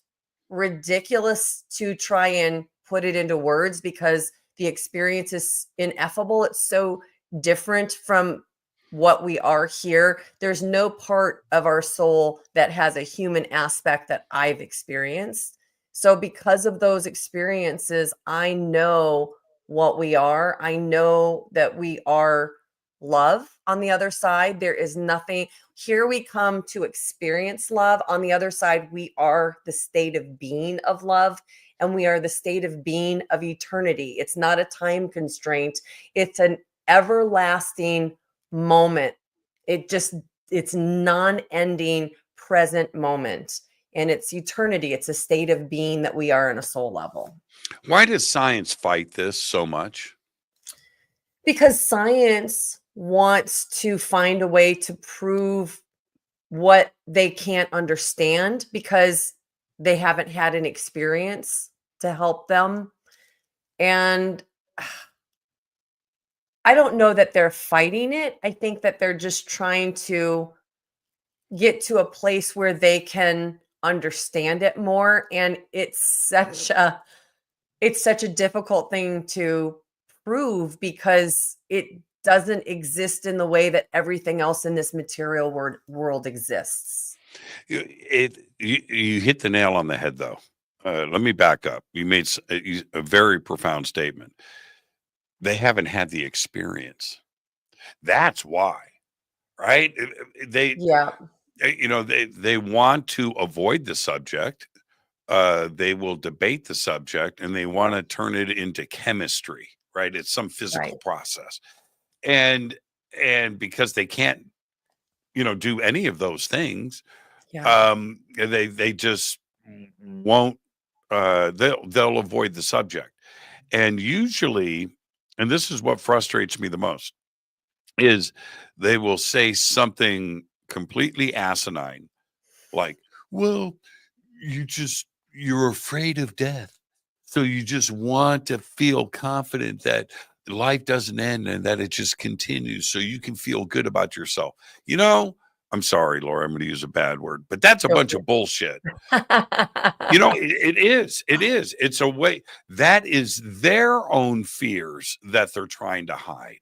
ridiculous to try and put it into words because the experience is ineffable. It's so different from what we are here. There's no part of our soul that has a human aspect that I've experienced. So, because of those experiences, I know what we are. I know that we are love on the other side. There is nothing. Here we come to experience love. On the other side, we are the state of being of love, and we are the state of being of eternity. It's not a time constraint, it's an everlasting moment. It's non-ending present moment, and it's eternity. It's a state of being that we are on a soul level.
Why does science fight this so much?
Because science wants to find a way to prove what they can't understand because they haven't had an experience to help them. And I don't know that they're fighting it. I think that they're just trying to get to a place where they can understand it more. And it's such a difficult thing to prove because it doesn't exist in the way that everything else in this material world exists.
You hit the nail on the head, though. Let me back up. You made a very profound statement. They haven't had the experience. That's why, right?
Yeah,
They want to avoid the subject. They will debate the subject, and they want to turn it into chemistry, right? It's some physical
right.
process, and because they can't, do any of those things,
Yeah,
they just won't. They'll avoid the subject, and usually, and this is what frustrates me the most, is they will say something completely asinine, like, "Well, you're afraid of death, so you just want to feel confident that life doesn't end and that it just continues so you can feel good about yourself." I'm sorry, Laura, I'm going to use a bad word, but that's a bunch of bullshit. It is. It's a way that is their own fears that they're trying to hide.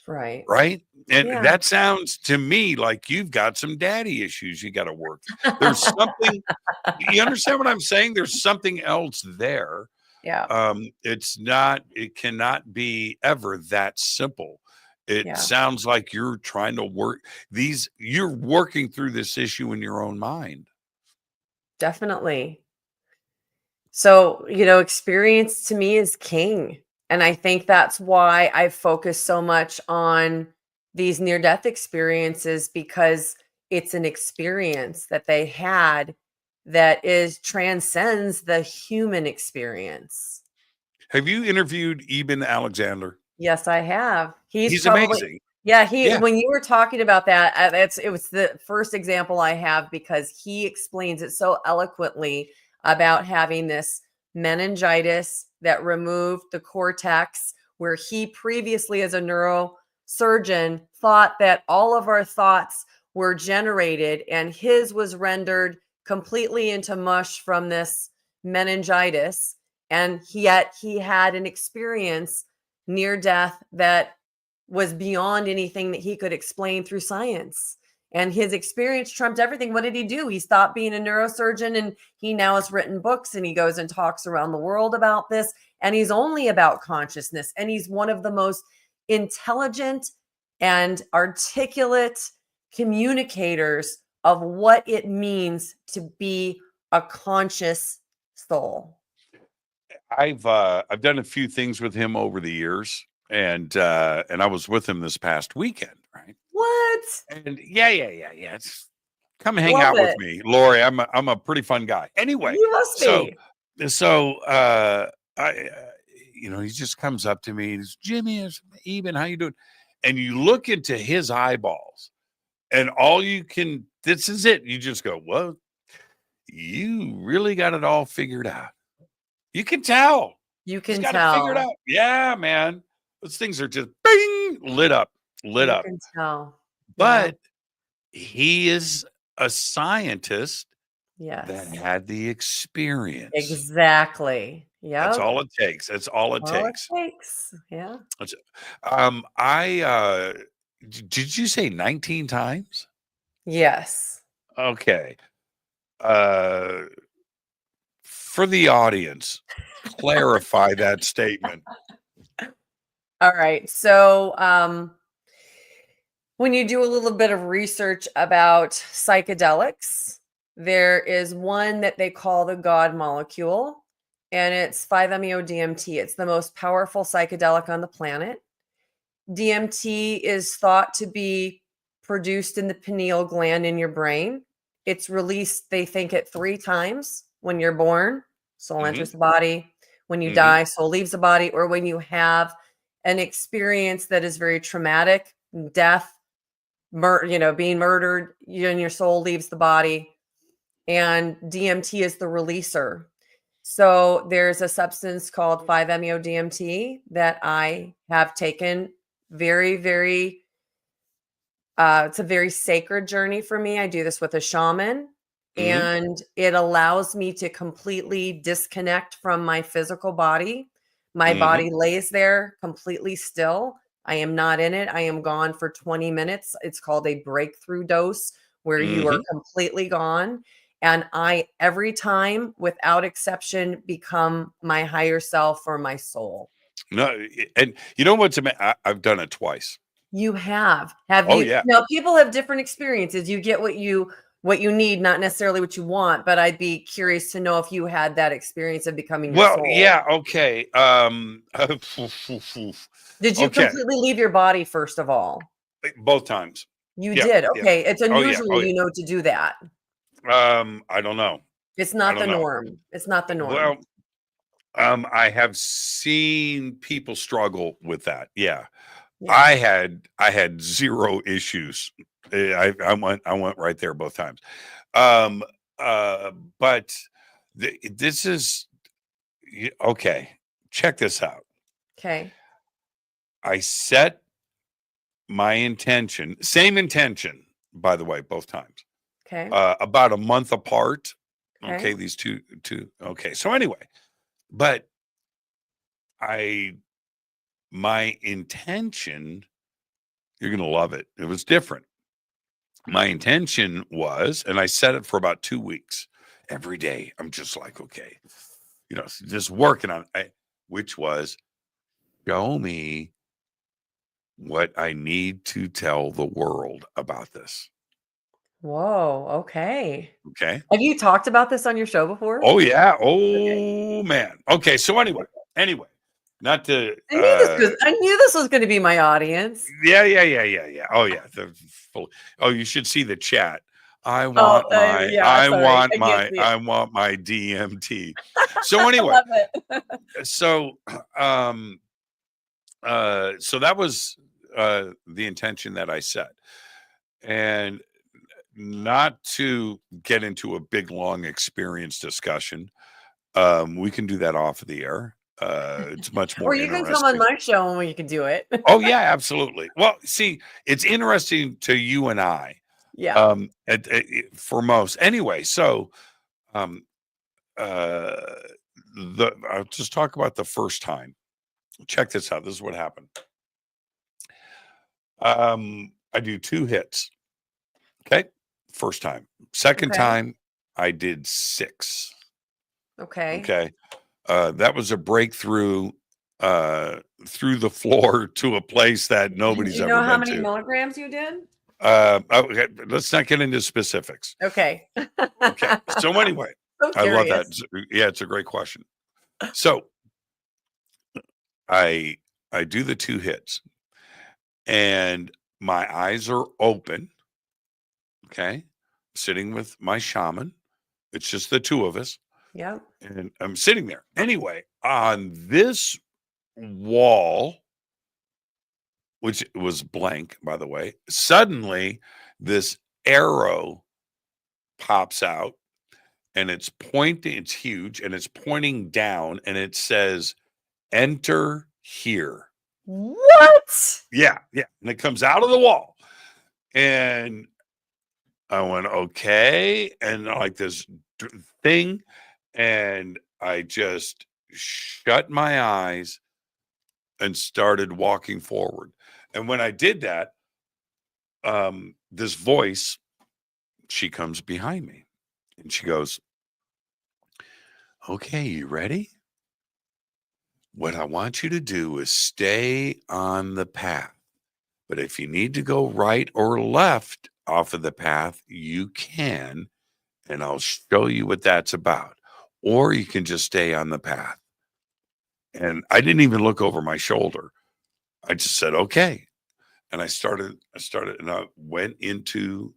right.
Right? And
Yeah.
that sounds to me like you've got some daddy issues you got to work. There's something, you understand what I'm saying? There's something else there.
Yeah.
It cannot be ever that simple. It
Yeah.
sounds like you're trying to you're working through this issue in your own mind.
Definitely. So, experience to me is king. And I think that's why I focus so much on these near death experiences because it's an experience that they had that is transcends the human experience.
Have you interviewed Eben Alexander?
Yes, I have. He's
He's
probably
amazing.
yeah,
Yeah.
when you were talking about that, it was the first example I have because he explains it so eloquently about having this meningitis that removed the cortex where he previously as a neurosurgeon thought that all of our thoughts were generated and his was rendered completely into mush from this meningitis, and yet he had an experience near death that was beyond anything that he could explain through science. And his experience trumped everything. What did he do? He stopped being a neurosurgeon and he now has written books and he goes and talks around the world about this. And he's only about consciousness. And he's one of the most intelligent and articulate communicators of what it means to be a conscious soul.
I've done a few things with him over the years, and I was with him this past weekend, right?
What?
And yeah. Come hang
Love
out with
it.
me, Lori. I'm a pretty fun guy. Anyway,
You must
so
be.
I he just comes up to me and he's, "Jimmy, Eben, how you doing?" And you look into his eyeballs, and this is it. You just go, "Well, you really got it all figured out." You can tell.
You
He's
can
got it figured
tell.
out. Yeah, man. Those things are just bing, lit up, lit
You
up.
can tell. Yeah.
But he is a scientist that
Yes.
had the experience.
Exactly.
That's
Yep.
all it takes. That's all it
All it
takes.
takes. Yeah.
That's, did you say 19 times?
Yes.
Okay. Uh, for the audience, clarify that statement.
All right. So, when you do a little bit of research about psychedelics, there is one that they call the God molecule, and it's 5-MeO-DMT. It's the most powerful psychedelic on the planet. DMT is thought to be produced in the pineal gland in your brain. It's released, they think, at 3 times: when you're born, soul
Hmm.
enters the body; when you
Hmm.
die, soul leaves the body; or when you have an experience that is very traumatic, death, being murdered, and your soul leaves the body. And DMT is the releaser. So there's a substance called 5-MeO-DMT that I have taken very, very, it's a very sacred journey for me. I do this with a shaman,
Hmm.
and it allows me to completely disconnect from my physical body. My
Hmm.
body lays there completely still. I am not in it. I am gone for 20 minutes. It's called a breakthrough dose, where you are
Hmm.
completely gone. And I, every time, without exception, become my higher self or my soul.
No, and you know what's I've done it twice.
You have. Have
Oh
you?
yeah.
Now, people have different experiences. You get what you need, not necessarily what you want, but I'd be curious to know if you had that experience of becoming your
Well,
soul.
yeah, okay.
Did you
Okay,
completely leave your body first of all?
both times.
You
Yeah,
did.
yeah.
Okay. It's
Oh yeah,
unusual,
oh yeah.
to do that.
I don't know.
It's
I
not
don't
the
know.
norm. It's not the norm.
Well, I have seen people struggle with that. Yeah.
Yeah.
I had zero issues. I went right there both times. Um uh but this is okay. Check this out.
Okay.
I set my intention, same intention, by the way, both times,
Okay.
about a month apart. Okay,
Okay.
these two. Okay, so anyway, but I, my intention, you're gonna love it. It was different. My intention was, and I set it for about 2 weeks. Every day, I'm just like, okay, just working on it, which was show me what I need to tell the world about this.
Whoa. Okay.
Okay.
Have you talked about this on your show before?
Oh yeah.
Okay.
Oh man. Okay. So anyway, not to
I knew this was going to be my audience.
yeah. Oh yeah. Oh, you should see the chat. I
Oh,
want my
yeah.
I
Sorry,
want
I can't
my
see it.
I want my DMT. So
I
anyway,
love it.
so um so that was the intention that I set. And not to get into a big long experience discussion. We can do that off of the air. It's much
Or
more
you can come on
interesting.
my show and we can do it.
Oh yeah, absolutely. Well, see, it's interesting to you and I,
Yeah.
for most anyway. So, um, uh, I'll just talk about the first time. Check this out. This is what happened. I do 2 hits. Okay, first time. Second
Okay.
time, I did 6.
Okay.
Okay. That was a breakthrough through the floor to a place that
Do
nobody's
you
ever
know how
been
many
to.
milligrams you did?
Okay, let's not get into specifics.
Okay.
Okay. So anyway,
So
I love that.
curious.
Yeah, it's a great question. So I I do the 2 hits and my eyes are open. Okay. Sitting with my shaman. It's just the two of us.
Yep.
And I'm sitting there. Anyway, on this wall, which was blank, by the way, suddenly this arrow pops out and it's pointing, it's huge and it's pointing down and it says enter here.
What?
Yeah. And it comes out of the wall. And I went, okay. And like this thing. And I just shut my eyes and started walking forward. And when I did that, this voice, she comes behind me and she goes, okay, you ready? What I want you to do is stay on the path. But if you need to go right or left off of the path, you can, and I'll show you what that's about. Or you can just stay on the path. And I didn't even look over my shoulder. I just said, okay. And I started and I went into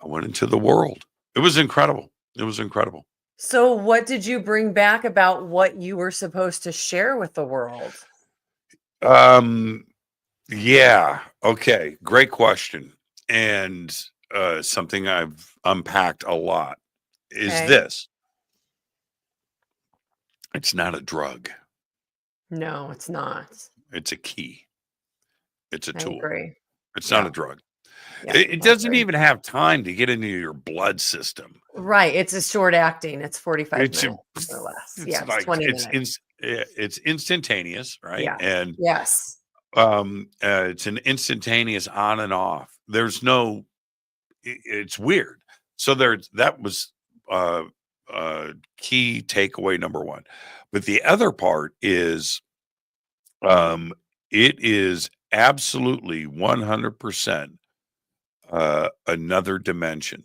the world. It was incredible. It was incredible.
So what did you bring back about what you were supposed to share with the world?
Yeah. Okay. Great question. And something I've unpacked a lot is
Okay.
this. It's not a drug.
No, it's not.
It's a key. It's a
I
tool.
agree.
It's not
Yeah.
a drug.
Yeah,
It
I
doesn't
agree.
even have time to get into your blood system.
Right. It's a short acting. It's 45
It's
minutes or less.
it's
Yeah, it's
like
20 minutes.
it's instantaneous, right?
Yeah.
And
Yes.
it's an instantaneous on and off. There's no it's weird. So that was uh key takeaway number one. But the other part is it is absolutely 100% another dimension.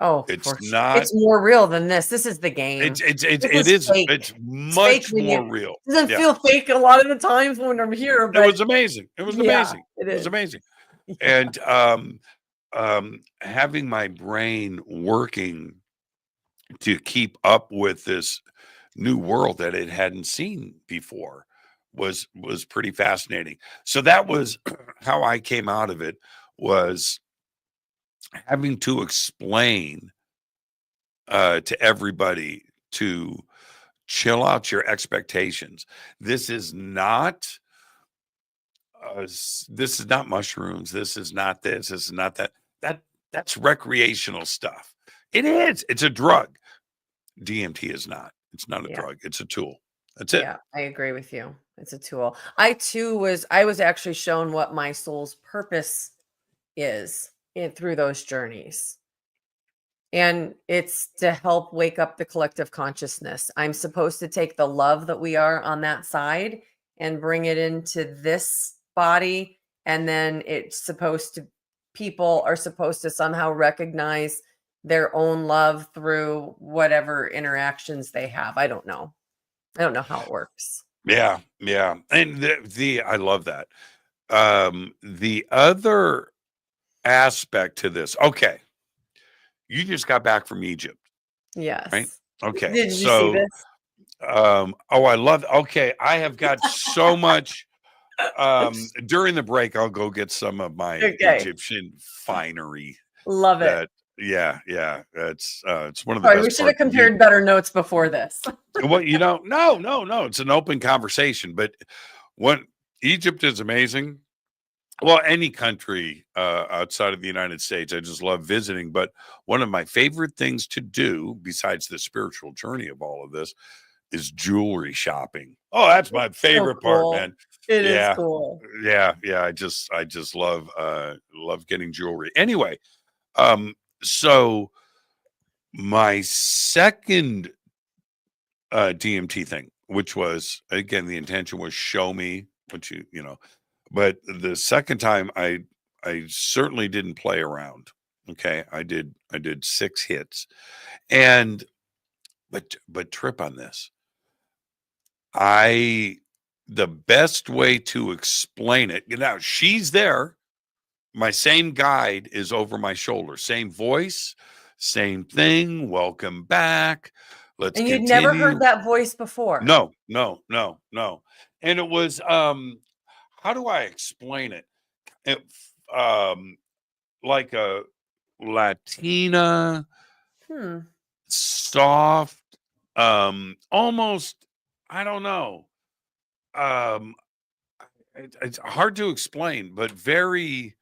Oh,
It's
for sure.
not
It's more real than this. This is the game. This
it
is
is
fake.
it's
It's fake
much
when
more
you
real.
it doesn't
Yeah.
feel fake a lot of the times when I'm here,
It
but
was amazing. It was
yeah,
amazing.
it
It was
is.
amazing.
Yeah.
And having my brain working to keep up with this new world that it hadn't seen before was pretty fascinating. So that was how I came out of it, was having to explain to everybody to chill out your expectations. This is not this is not mushrooms. This is not this. This is not that. That's recreational stuff. It is. It's a drug. DMT is not. It's not a
Yeah.
drug. It's a tool. That's it.
Yeah, I agree with you. It's a tool. I was actually shown what my soul's purpose is through those journeys. And it's to help wake up the collective consciousness. I'm supposed to take the love that we are on that side and bring it into this body. And then people are supposed to somehow recognize their own love through whatever interactions they have. I don't know. I don't know how it works.
Yeah, yeah. And the I love that. The other aspect to this. Okay. You just got back from Egypt, right?
Yes.
Okay.
Did you see
So
this?
I love okay. I have got so much during the break. I'll go get some of my
Okay.
Egyptian finery.
Love it.
That yeah. It's one of the
Sorry, we
best
should have
parts of
compared better notes before this.
well, no. It's an open conversation. But what Egypt is amazing. Well, any country outside of the United States, I just love visiting. But one of my favorite things to do, besides the spiritual journey of all of this, is jewelry shopping. Oh, that's my favorite part,
Cool.
man.
It is
Yeah,
cool.
yeah. I just love getting jewelry. Anyway, so my second DMT thing, which was again the intention was show me what you know, but the second time I certainly didn't play around. Okay, I did 6 hits, and but trip on this. The best way to explain it. Now she's there. My same guide is over my shoulder. Same voice, same thing. Welcome back. Let's
And you'd never heard
continue.
that voice before.
No. And it was how do I explain it? It like a Latina,
Hmm.
soft, almost, I don't know. um, it's hard to explain, but very,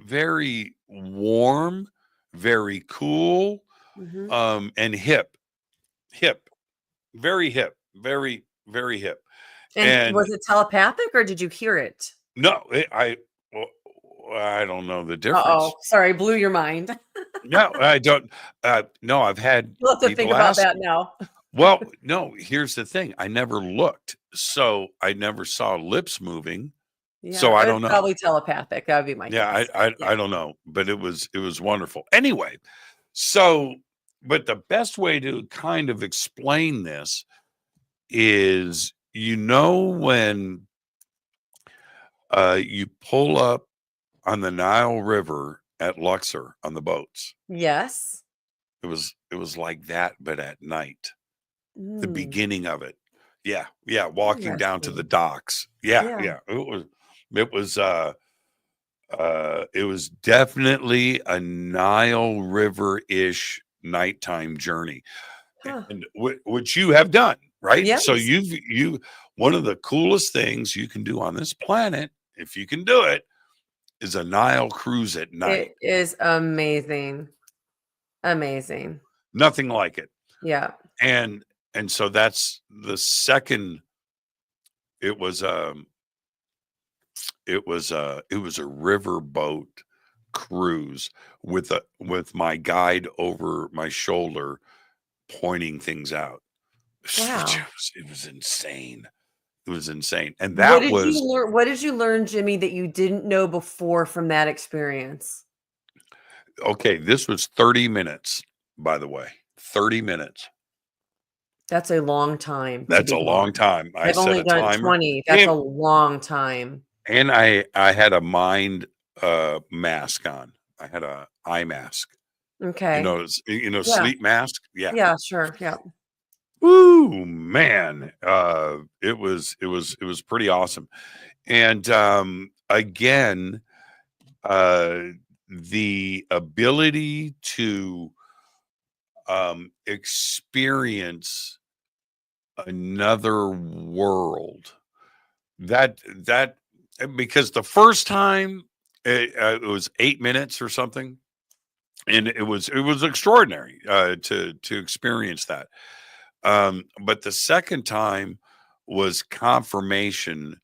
very warm, very cool,
Hmm.
and hip, very hip, very, very hip.
And
And
was it telepathic or did you hear it?
no, well, I don't know the
Uh-oh,
difference.
sorry, blew your mind.
No, I don't. No, I've had
You'll have to think
people
about
ask
that
me.
now.
Well, no, here's the thing. I never looked, so I never saw lips moving. So
Yeah,
I
it's
don't know.
probably telepathic. That would be my
Yeah,
guess.
I
Yeah.
don't know, but it was wonderful. Anyway, so but the best way to kind of explain this is, when you pull up on the Nile River at Luxor on the boats.
Yes.
It was like that, but at night. The
Mm,
beginning of it. Yeah, yeah, walking down to the
interesting.
docks. Yeah,
Yeah.
yeah. It was definitely a Nile River-ish nighttime journey.
Huh.
And which you have done, right? So
Yes.
you one of the coolest things you can do on this planet, if you can do it, is a Nile cruise at night.
It is amazing. Amazing.
Nothing like it.
Yeah.
And so that's the second. It was a riverboat cruise with my guide over my shoulder pointing things out.
Wow.
It was insane. It was insane. And
What
that
did you
was
learn? What did you learn, Jimmy, that you didn't know before from that experience?
okay. This was 30 minutes, by the way. 30 minutes.
That's a long time to
That's
be
a long
gone.
time. I
I've
set
only
a
done it
timer.
20. That's a
And
long time.
I had a mind mask on. I had a eye mask.
Okay. Yeah.
Sleep mask. Yeah.
Yeah, sure. Yeah.
Woo, man. It was pretty awesome. And again, uh the ability to experience another world, that because the first time it was 8 minutes or something, and it was extraordinary to experience that. But the second time was confirmation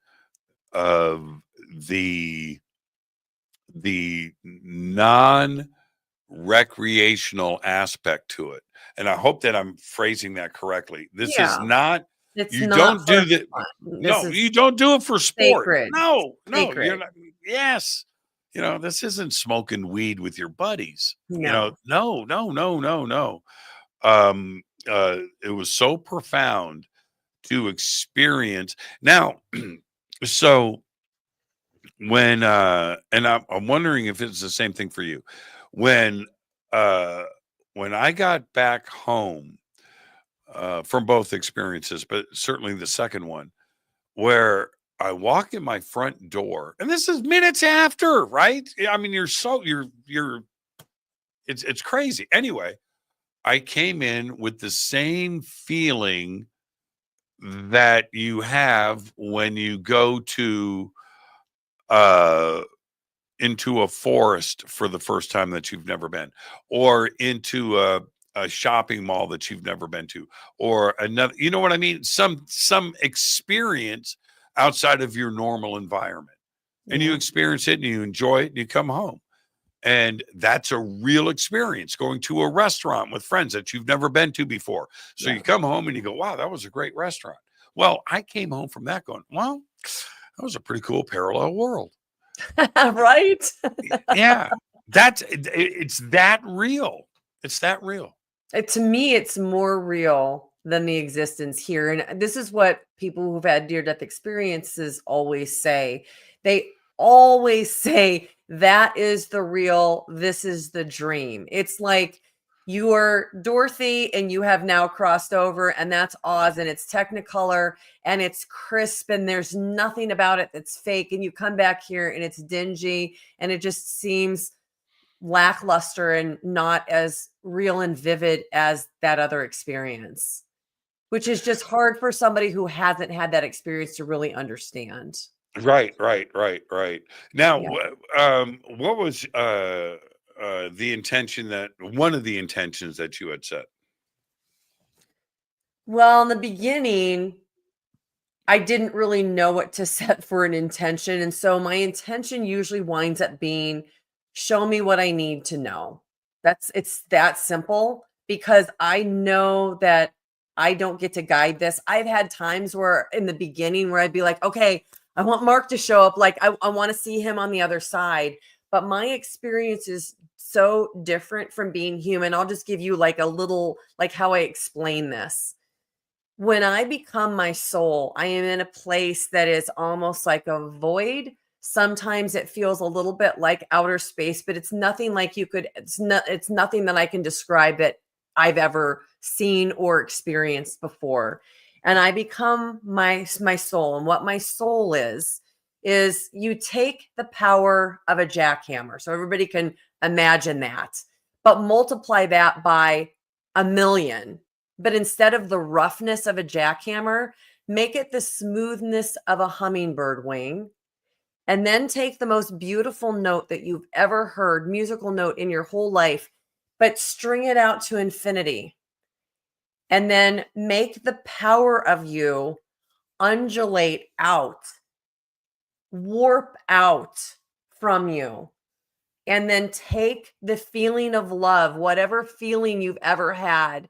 of the non recreational aspect to it. And I hope that I'm phrasing that correctly. This is
Yeah.
not,
It's
you
not
don't
for
do the,
fun. This
no,
is
you don't do it for sport.
sacred.
No, you're
Sacred.
not. Yes. This isn't smoking weed with your buddies.
No.
No, no, no, no, no. It was so profound to experience. Now, so when and I'm wondering if it's the same thing for you. When uh when I got back home from both experiences, but certainly the second one, where I walk in my front door, and this is minutes after, right? I mean, you're it's crazy. Anyway, I came in with the same feeling that you have when you go to uh into a forest for the first time that you've never been, or into a shopping mall that you've never been to, or another, you know what I mean? Some experience outside of your normal environment. And you
Yeah.
experience it and you enjoy it and you come home. And that's a real experience, going to a restaurant with friends that you've never been to before. So
Yeah.
you come home and you go, wow, that was a great restaurant. Well, I came home from that going, well, that was a pretty cool parallel world.
Right?
Yeah, it's that real. It's that real.
To me, it's more real than the existence here. And this is what people who've had near death experiences always say. They always say that is the real, this is the dream. It's like you're Dorothy and you have now crossed over, and that's Oz, and it's Technicolor and it's crisp and there's nothing about it that's fake. And you come back here and it's dingy and it just seems lackluster and not as real and vivid as that other experience. which is just hard for somebody who hasn't had that experience to really understand.
Right. Now,
Yeah.
what was the intention that one of the intentions that you had set?
Well, in the beginning, I didn't really know what to set for an intention. And so my intention usually winds up being show me what I need to know. It's that simple because I know that I don't get to guide this. I've had times where in the beginning where I'd be like, okay, I want Mark to show up. Like I want to see him on the other side. But my experience is so different from being human. I'll just give you like a little, like how I explain this. When I become my soul, I am in a place that is almost like a void. Sometimes it feels a little bit like outer space, but it's nothing like it's nothing that I can describe that I've ever seen or experienced before. And I become my soul. And what my soul is you take the power of a jackhammer. So everybody can imagine that, but multiply that by a million. But instead of the roughness of a jackhammer, make it the smoothness of a hummingbird wing. And then take the most beautiful note that you've ever heard, musical note in your whole life, but string it out to infinity. And then make the power of you undulate out, warp out from you. And then take the feeling of love, whatever feeling you've ever had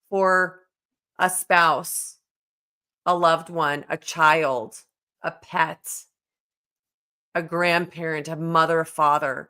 for a spouse, a loved one, a child, a pet, a grandparent, a mother, a father.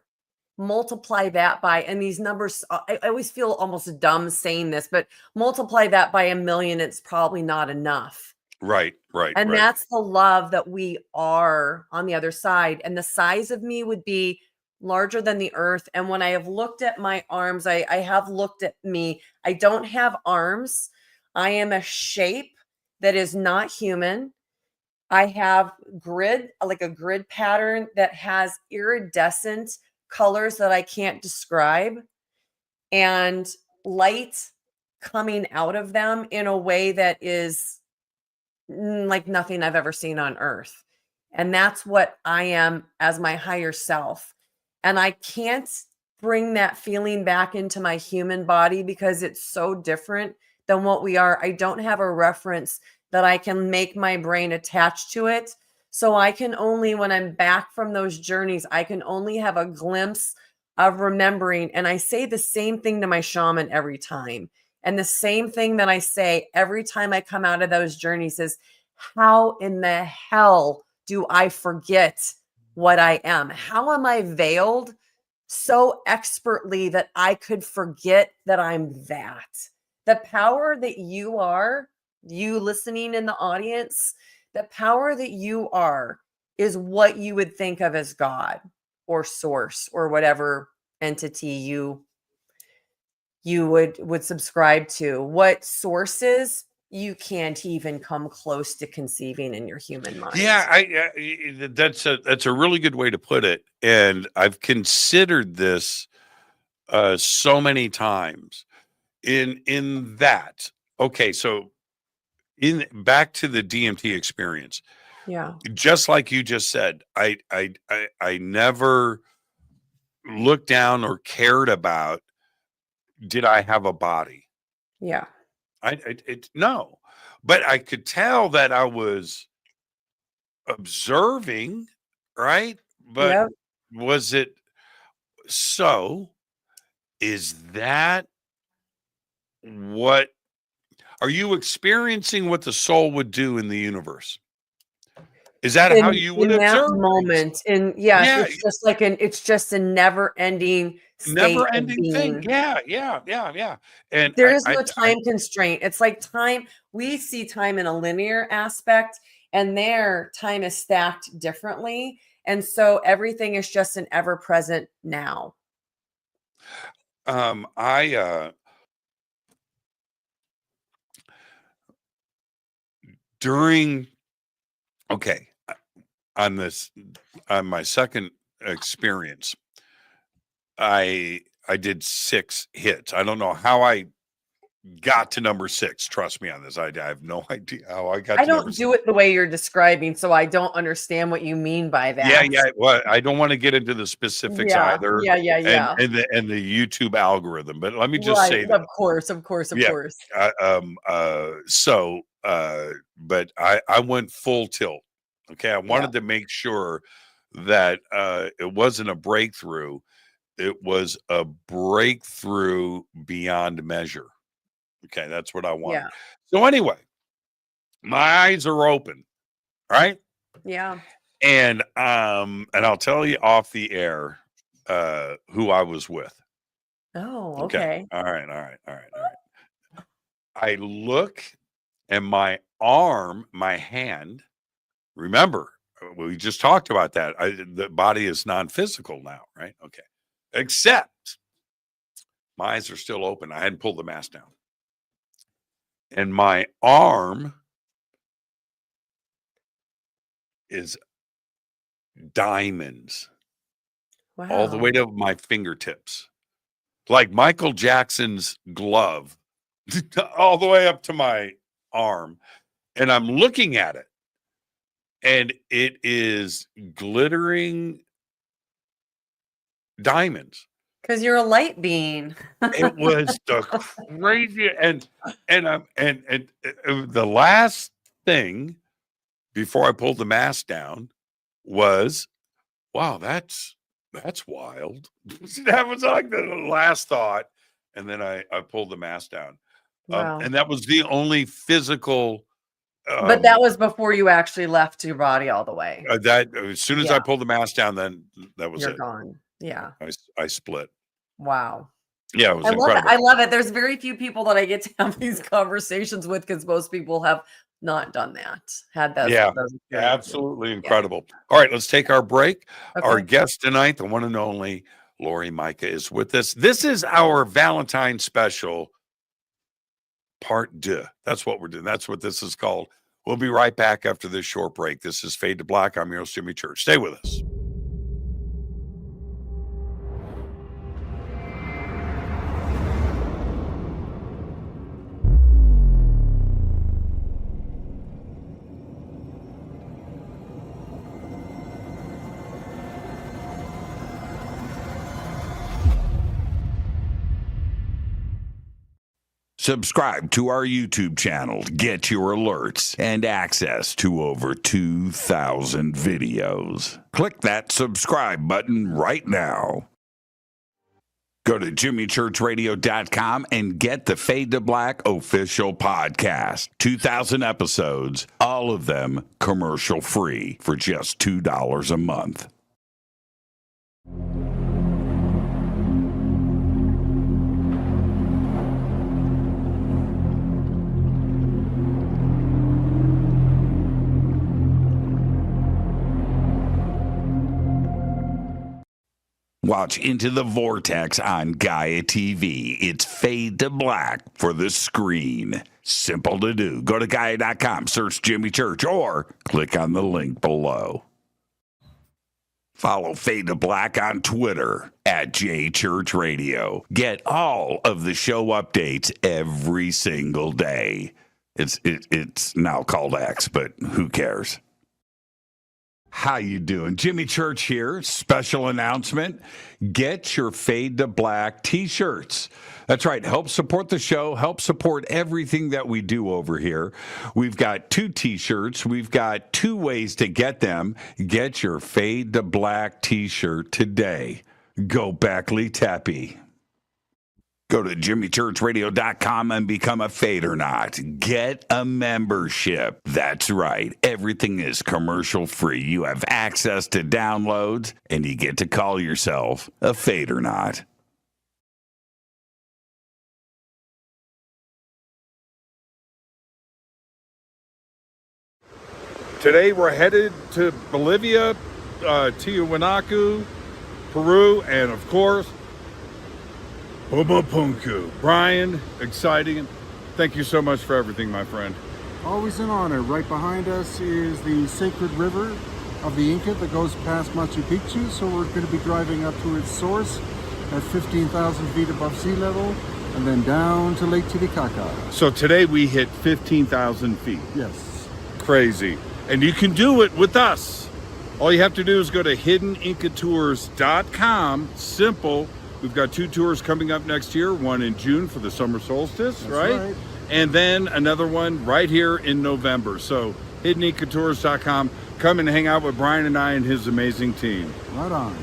Multiply that by, and these numbers, I always feel almost dumb saying this, but multiply that by a million, it's probably not enough.
Right.
And that's the love that we are on the other side. And the size of me would be larger than the earth. And when I have looked at my arms, I have looked at me. I don't have arms. I am a shape that is not human. I have like a grid pattern that has iridescent colors that I can't describe and light coming out of them in a way that is like nothing I've ever seen on earth. And that's what I am as my higher self. And I can't bring that feeling back into my human body because it's so different than what we are. I don't have a reference that I can make my brain attach to it. So I can only, when I'm back from those journeys, I can only have a glimpse of remembering. And I say the same thing to my shaman every time. And the same thing that I say every time I come out of those journeys is, how in the hell do I forget what I am? How am I veiled so expertly that I could forget that I'm that? The power that you are, you listening in the audience, the power that you are is what you would think of as God or source or whatever entity you would subscribe to. What sources you can't even come close to conceiving in your human mind.
Yeah, that's a really good way to put it. And I've considered this so many times in that. Okay, so in back to the DMT experience,
Yeah.
just like you just said, I never looked down or cared about, did I have a body?
Yeah.
No, but I could tell that I was observing, right? But
Yep.
was it so? Is that what are you experiencing what the soul would do in the universe? Is that how you would
In that
observe things?
moment, and yeah,
Yeah,
it's just a never-ending state
never
of
ending thing.
being.
Yeah. And
There is no time constraint. It's like time, we see time in a linear aspect, and there time is stacked differently. And so everything is just an ever-present now.
I during okay, on this on my second experience, I did 6 hits. I don't know how I got to number 6. Trust me on this. I have no idea how I got
I
to number
don't
6.
do it the way you're describing, so I don't understand what you mean by that.
Yeah. Well, I don't want to get into the specifics either.
Yeah.
And the YouTube algorithm, but let me just
Right.
say that.
Of course.
Yeah. But I went full tilt. Okay. I wanted to make sure that it wasn't a breakthrough. It was a breakthrough beyond measure. Okay. That's what I wanted.
Yeah.
So anyway, my eyes are open. Right.
Yeah.
And I'll tell you off the air who I was with.
Oh, okay.
All right. I look and my arm, my hand, remember, we just talked about that. The body is non-physical now, right? Okay. Except my eyes are still open. I hadn't pulled the mask down. And my arm is diamonds all the way to my fingertips, like Michael Jackson's glove, all the way up to my arm. And I'm looking at it, and it is glittering diamonds.
Because you're a light being.
It was the crazy, and the last thing before I pulled the mask down was, wow, that's wild. That was like the last thought, and then I pulled the mask down.
Wow.
And that was the only physical.
But that was before you actually left your body all the way.
That as soon as I pulled the mask down, then that was
You're
it.
gone. Yeah.
I split.
Wow.
Yeah, it was incredible.
I love it. There's very few people that I get to have these conversations with, because most people have not done that. Had that.
Yeah, absolutely incredible. All right, let's take our break.
Okay.
Our guest tonight, the one and only Laurie Majka, is with us. This is our Valentine special, part 2. That's what we're doing. That's what this is called. We'll be right back after this short break. This is Fade to Black. I'm your host, Jimmy Church. Stay with us. Subscribe to our YouTube channel to get your alerts and access to over 2,000 videos. Click that subscribe button right now. Go to jimmychurchradio.com and get the Fade to Black official podcast. 2,000 episodes, all of them commercial free for just $2 a month. Watch Into the Vortex on Gaia TV. It's Fade to Black for the screen. Simple to do. Go to Gaia.com, search Jimmy Church, or click on the link below. Follow Fade to Black on Twitter at JChurchRadio. Get all of the show updates every single day. It's now called X, but who cares? How you doing? Jimmy Church here. Special announcement. Get your Fade to Black t-shirts. That's right. Help support the show. Help support everything that we do over here. We've got 2 t-shirts. We've got 2 ways to get them. Get your Fade to Black t-shirt today. Go Backley Tappy. Go to jimmychurchradio.com and become a Fadernaut. Get a membership. That's right. Everything is commercial free. You have access to downloads, and you get to call yourself a Fadernaut. Today we're headed to Bolivia, Tiwanaku, Peru, and of course, Pumapunku. Brian, exciting. Thank you so much for everything, my friend.
Always an honor. Right behind us is the sacred river of the Inca that goes past Machu Picchu. So we're going to be driving up to its source at 15,000 feet above sea level. and then down to Lake Titicaca.
So today we hit 15,000 feet.
Yes.
Crazy. And you can do it with us. All you have to do is go to hiddenincatours.com. Simple. We've got 2 tours coming up next year, one in June for the summer solstice,
That's
right? And then another one right here in November. So hiddenincatours.com. Come and hang out with Brian and I and his amazing team.
Right on.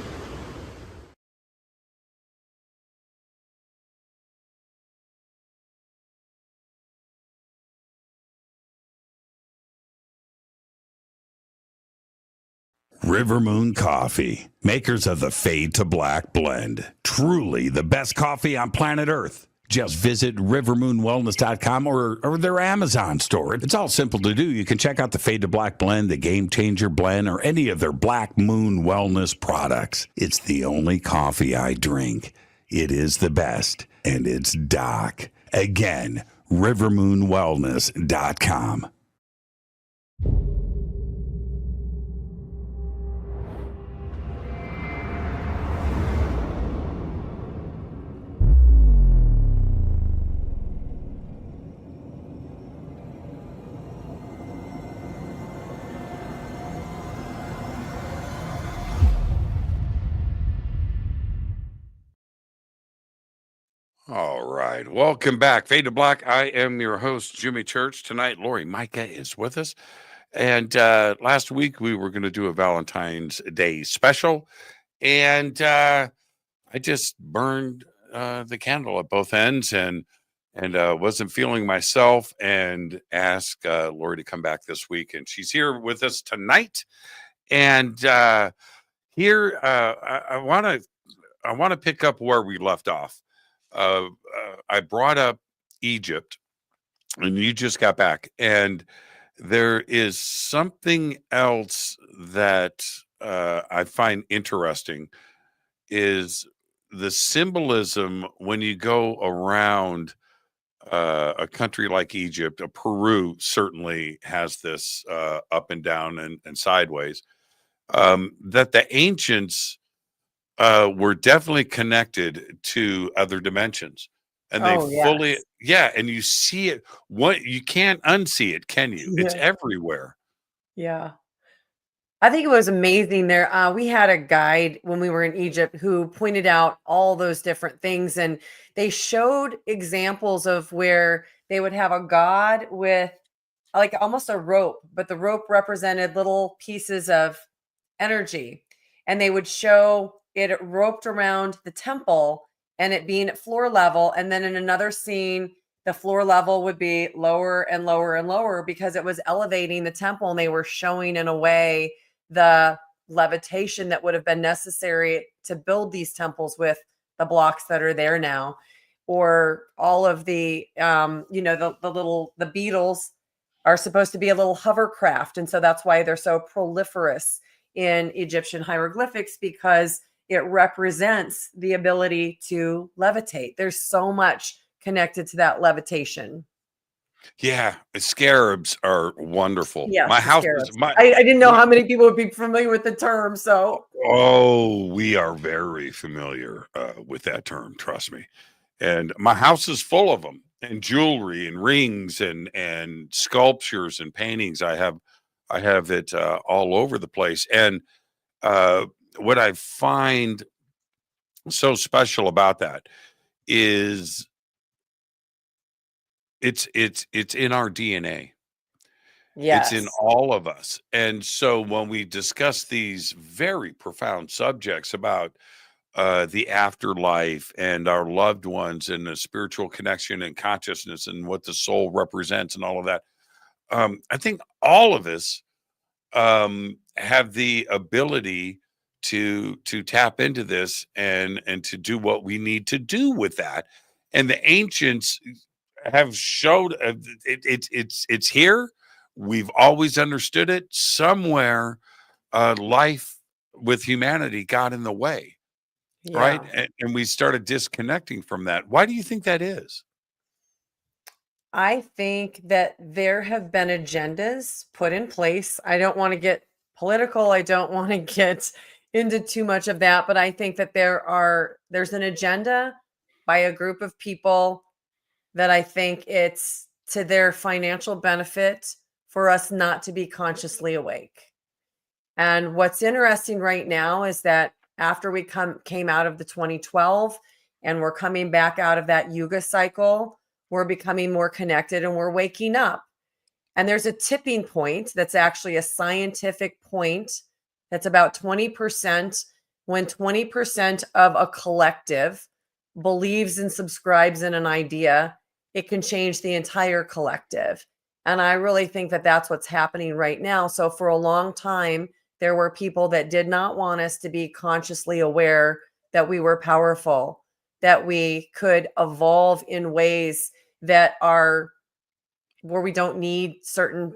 River Moon Coffee, makers of the Fade to Black blend. Truly the best coffee on planet Earth. Just visit rivermoonwellness.com or their Amazon store. It's all simple to do. You can check out the Fade to Black blend, the Game Changer blend, or any of their Black Moon Wellness products. It's the only coffee I drink. It is the best, and it's Doc. Again, rivermoonwellness.com. All right. Welcome back. Fade to Black. I am your host, Jimmy Church. Tonight, Laurie Majka is with us. And last week, we were going to do a Valentine's Day special. And I just burned the candle at both ends and wasn't feeling myself and asked Laurie to come back this week. And she's here with us tonight. And here, I want to pick up where we left off. I brought up Egypt, and you just got back, and there is something else that I find interesting is the symbolism when you go around a country like Egypt. Peru certainly has this up and down and sideways, that the ancients were definitely connected to other dimensions, and they fully, and you see it. What you can't unsee it, can you? It's everywhere.
Yeah. I think it was amazing there. We had a guide when we were in Egypt who pointed out all those different things, and they showed examples of where they would have a god with like almost a rope, but the rope represented little pieces of energy, and they would show it roped around the temple and it being at floor level. And then in another scene, the floor level would be lower and lower and lower because it was elevating the temple, and they were showing in a way the levitation that would have been necessary to build these temples with the blocks that are there now, or all of the the beetles are supposed to be a little hovercraft, and so that's why they're so proliferous in Egyptian hieroglyphics, because it represents the ability to levitate. There's so much connected to that levitation.
Yeah, scarabs are wonderful.
Yeah,
my house
scarabs.
is my.
I didn't know how many people would be familiar with the term. So,
Oh, we are very familiar with that term. Trust me. And my house is full of them, and jewelry, and rings, and sculptures, and paintings. I have it all over the place. And what I find so special about that is it's in our DNA.
yes.
It's in all of us. And so when we discuss these very profound subjects about the afterlife and our loved ones and the spiritual connection and consciousness and what the soul represents and all of that, I think all of us have the ability to tap into this and to do what we need to do with that. And the ancients have showed it's here. We've always understood it. Somewhere life with humanity got in the way, right? And we started disconnecting from that. Why do you think that is?
I think that there have been agendas put in place. I don't want to get political. I don't want to get into too much of that, but I think that there's an agenda by a group of people that I think it's to their financial benefit for us not to be consciously awake. And what's interesting right now is that after we came out of the 2012 and we're coming back out of that yuga cycle, we're becoming more connected and we're waking up. And there's a tipping point that's actually a scientific point that's about 20%. When 20% of a collective believes and subscribes in an idea, it can change the entire collective. And I really think that that's what's happening right now. So for a long time, there were people that did not want us to be consciously aware that we were powerful, that we could evolve in ways that are where we don't need certain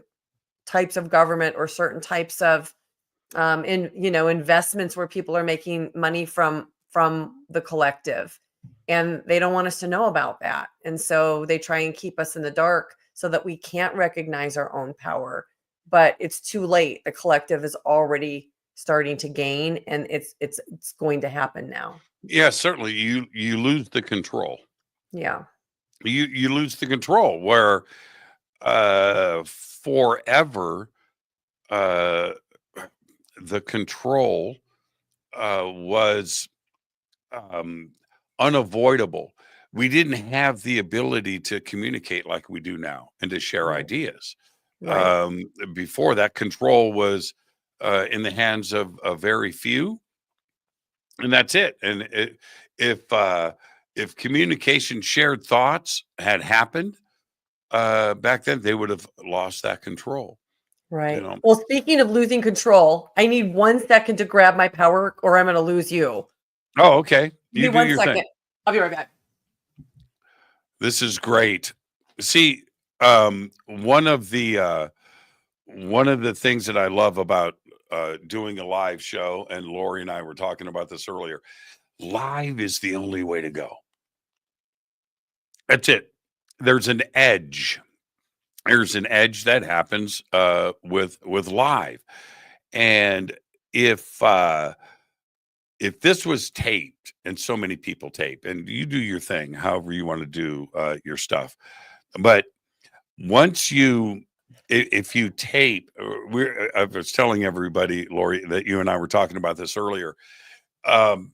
types of government or certain types of investments where people are making money from the collective, and they don't want us to know about that. And so they try and keep us in the dark so that we can't recognize our own power. But it's too late. The collective is already starting to gain, and it's going to happen now.
Yeah, certainly. You lose the control.
Yeah.
You lose the control where forever the control was unavoidable. We didn't have the ability to communicate like we do now and to share
Right.
ideas.
Right.
Before that, control was in the hands of a very few, and that's it. And if communication, shared thoughts had happened back then, they would have lost that control. You
Right.
know.
Well, speaking of losing control, I need 1 second to grab my power or I'm going to lose you.
Oh, okay.
Give me
You do
1
your
second.
thing.
I'll be right back.
This is great. See, one of the things that I love about doing a live show, and Laurie and I were talking about this earlier, live is the only way to go. That's it. There's an edge. There's an edge that happens with live. And if this was taped, and so many people tape, and you do your thing, however you want to do your stuff, but once if you tape, I was telling everybody, Laurie, that you and I were talking about this earlier,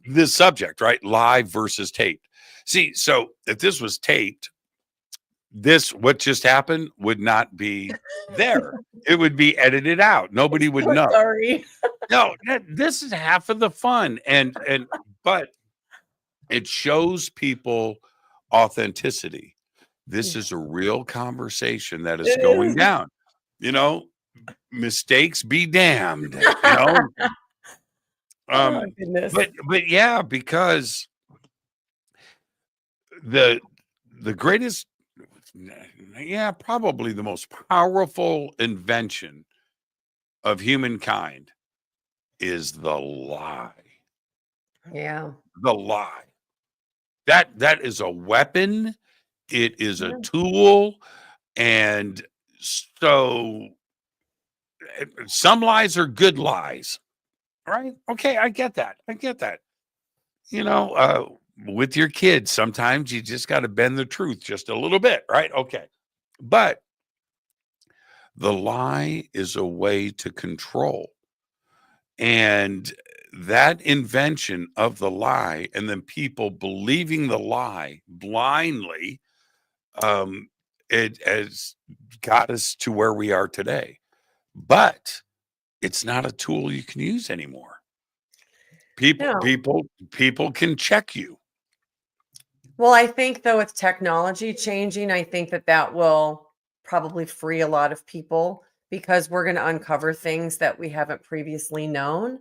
this subject, right? Live versus taped. See, so if this was taped, what just happened would not be there. It would be edited out. Nobody would
So
know.
sorry.
No, this is half of the fun. But it shows people authenticity. This is a real conversation that is
It
going
is.
down. Mistakes be damned. You know,
Oh, goodness.
but yeah, because the greatest, yeah, probably the most powerful invention of humankind is the lie.
Yeah.
The lie. That is a weapon. It is a tool. And so some lies are good lies, right? Okay, I get that. With your kids, sometimes you just got to bend the truth just a little bit, right? Okay. But the lie is a way to control. And that invention of the lie, and then people believing the lie blindly, it has got us to where we are today. But it's not a tool you can use anymore.
No.
People can check you.
Well, I think though with technology changing, I think that will probably free a lot of people because we're going to uncover things that we haven't previously known.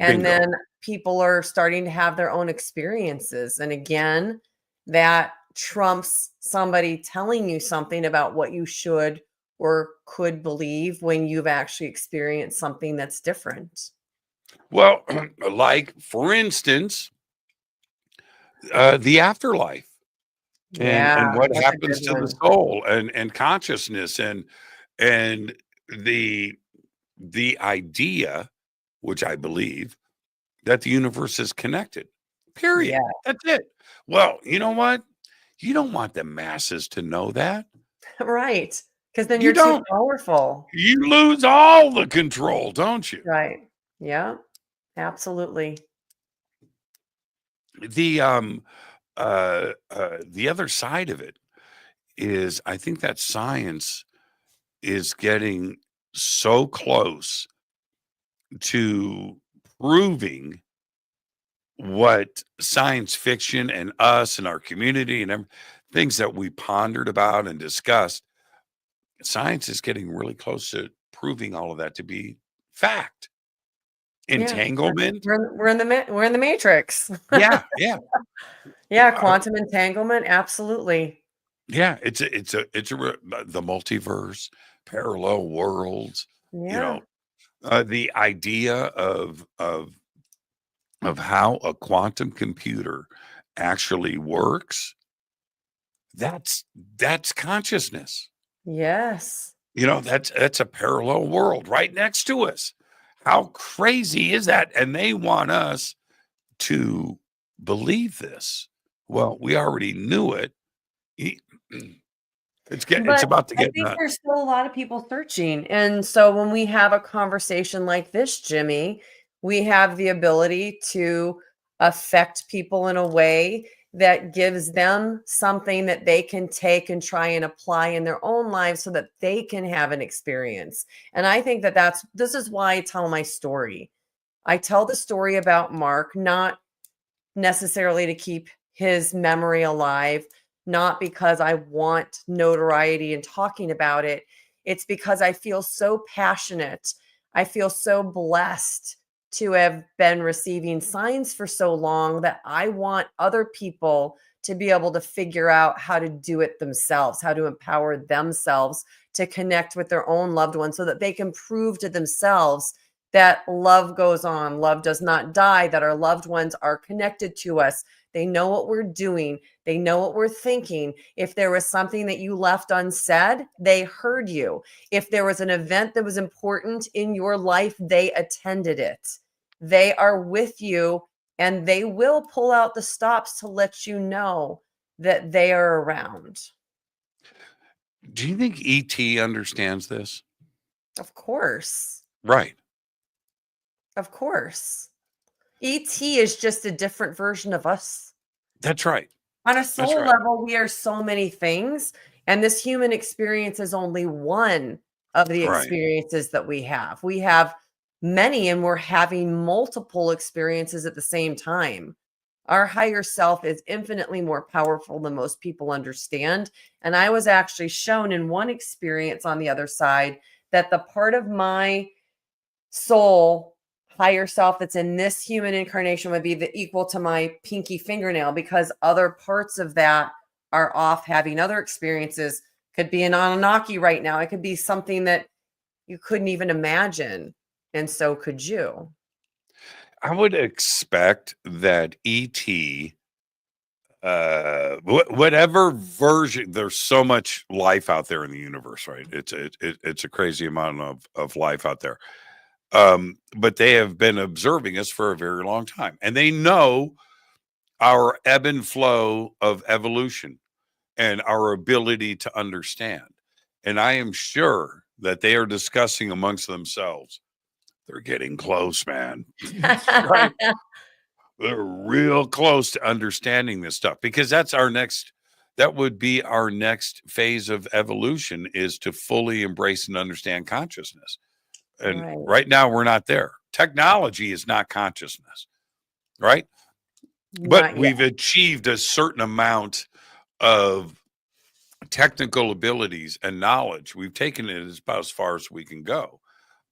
And
Bingo.
then people are starting to have their own experiences. And again, that trumps somebody telling you something about what you should or could believe when you've actually experienced something that's different.
Well, like for instance, the afterlife
Yeah,
and what
that's a
happens
good
to the
one.
soul and consciousness and the idea, which I believe, that the universe is connected. Period.
Yeah.
That's it. Well, you know what? You don't want the masses to know that.
Right. Because then
You
you're too
don't.
powerful.
You lose all the control, don't you?
Right. Yeah. Absolutely.
The the other side of it is I think that science is getting so close to proving what science fiction and us and our community and things that we pondered about and discussed. Science is getting really close to proving all of that to be fact.
Yeah.
Entanglement.
We're in the matrix.
Yeah, yeah.
Yeah,
Uh,
quantum entanglement, absolutely.
yeah, the multiverse, parallel worlds, you
Yeah.
know, the idea of how a quantum computer actually works, that's that's consciousness.
Yes.
That's a parallel world right next to us. How crazy is that? And they want us to believe this. Well, we already knew it. E- it's
But
about to
I
get
think
nuts.
there's still a lot of people searching. And so when we have a conversation like this, Jimmy, we have the ability to affect people in a way that gives them something that they can take and try and apply in their own lives so that they can have an experience. And I think that this is why I tell my story. I tell the story about Mark, not necessarily to keep his memory alive, not because I want notoriety and talking about it. It's because I feel so passionate. I feel so blessed to have been receiving signs for so long that I want other people to be able to figure out how to do it themselves, how to empower themselves to connect with their own loved ones so that they can prove to themselves that love goes on, love does not die, that our loved ones are connected to us. They know what we're doing, they know what we're thinking. If there was something that you left unsaid, they heard you. If there was an event that was important in your life, they attended it. They are with you and they will pull out the stops to let you know that they are around.
Do you think ET understands this?
Of course.
Right.
Of course. ET is just a different version of us.
That's right.
On a
That's
soul
right.
level, we are so many things, and this human experience is only one of the
Right.
experiences that we have. We have many, and we're having multiple experiences at the same time. Our higher self is infinitely more powerful than most people understand. And I was actually shown in one experience on the other side that the part of my soul, higher self that's in this human incarnation would be the equal to my pinky fingernail because other parts of that are off having other experiences. Could be an Anunnaki right now. It could be something that you couldn't even imagine. And so could you.
I would expect that ET, whatever version, there's so much life out there in the universe, right? It's a crazy amount of life out there. But they have been observing us for a very long time, and they know our ebb and flow of evolution and our ability to understand. And I am sure that they are discussing amongst themselves. They're getting close, man. Right. They're real close to understanding this stuff because that would be our next phase of evolution is to fully embrace and understand consciousness. And
Right.
right now we're not there. Technology is not consciousness, right? But
Not yet.
we've achieved a certain amount of technical abilities and knowledge. We've taken it about as far as we can go.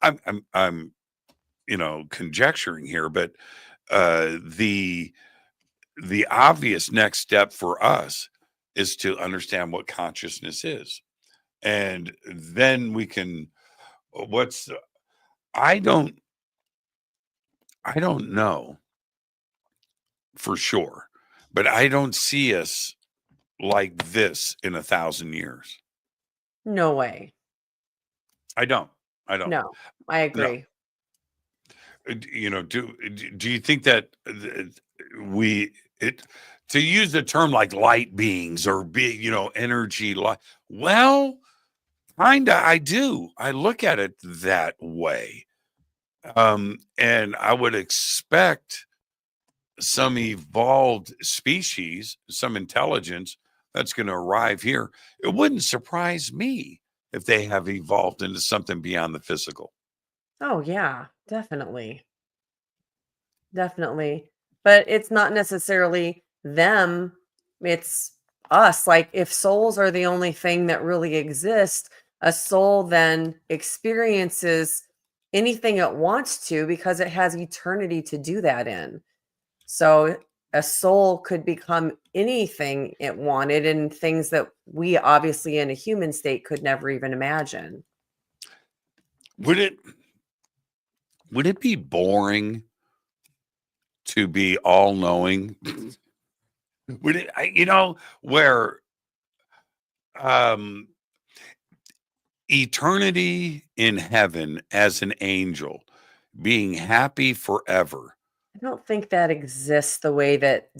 I'm conjecturing here, but the obvious next step for us is to understand what consciousness is, and then we can. What's I don't I don't know for sure, but I don't see us like this in 1,000 years.
No way.
I don't. I don't.
No, I
No.
agree.
Do you think that we it to use the term like light beings or energy light. Well, kinda I do. I look at it that way. And I would expect some evolved species, some intelligence that's going to arrive here. It wouldn't surprise me if they have evolved into something beyond the physical.
Oh, yeah, definitely. Definitely. But it's not necessarily them, it's us. Like, if souls are the only thing that really exists, a soul then experiences anything it wants to because it has eternity to do that in. So a soul could become anything it wanted and things that we obviously in a human state could never even imagine.
Would it would it be boring to be all knowing? Would it where um eternity in heaven as an angel, being happy forever.
I don't think that exists the way that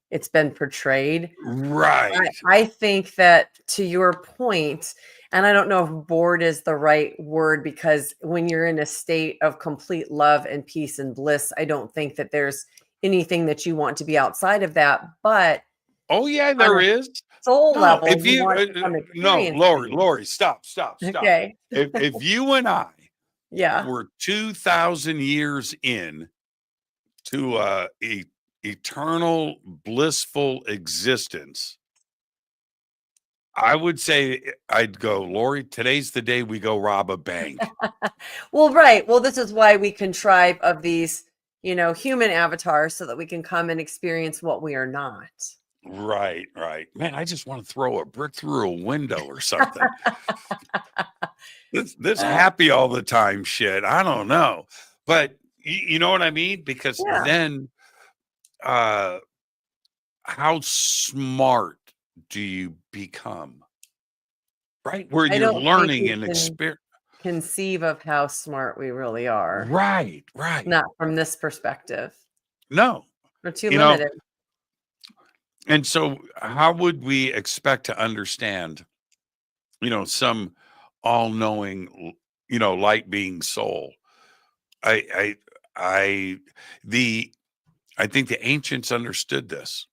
it's been portrayed.
Right.
I think that to your point, and I don't know if bored is the right word because when you're in a state of complete love and peace and bliss, I don't think that there's anything that you want to be outside of that. But
Oh yeah,
on
there
a
is.
soul
No,
level,
if
you
you
want to come
no,
experience
Lori,
things.
Lori, stop.
Okay.
If you and I
Yeah.
were 2,000 years in to eternal blissful existence, I would say I'd go, Lori, today's the day we go rob a bank.
Well, right. Well, this is why we contrive of these, human avatars so that we can come and experience what we are not.
Right. Man, I just want to throw a brick through a window or something. This happy all the time shit. I don't know. But you know what I mean? Because
Yeah.
then how smart do you become? Right? Where
I
you're
don't think
learning
we
and
can
experience.
conceive of how smart we really are.
Right.
Not from this perspective.
No.
We're too
You know,
limited.
and so how would we expect to understand, some all-knowing, light being soul? I I the I think the ancients understood this.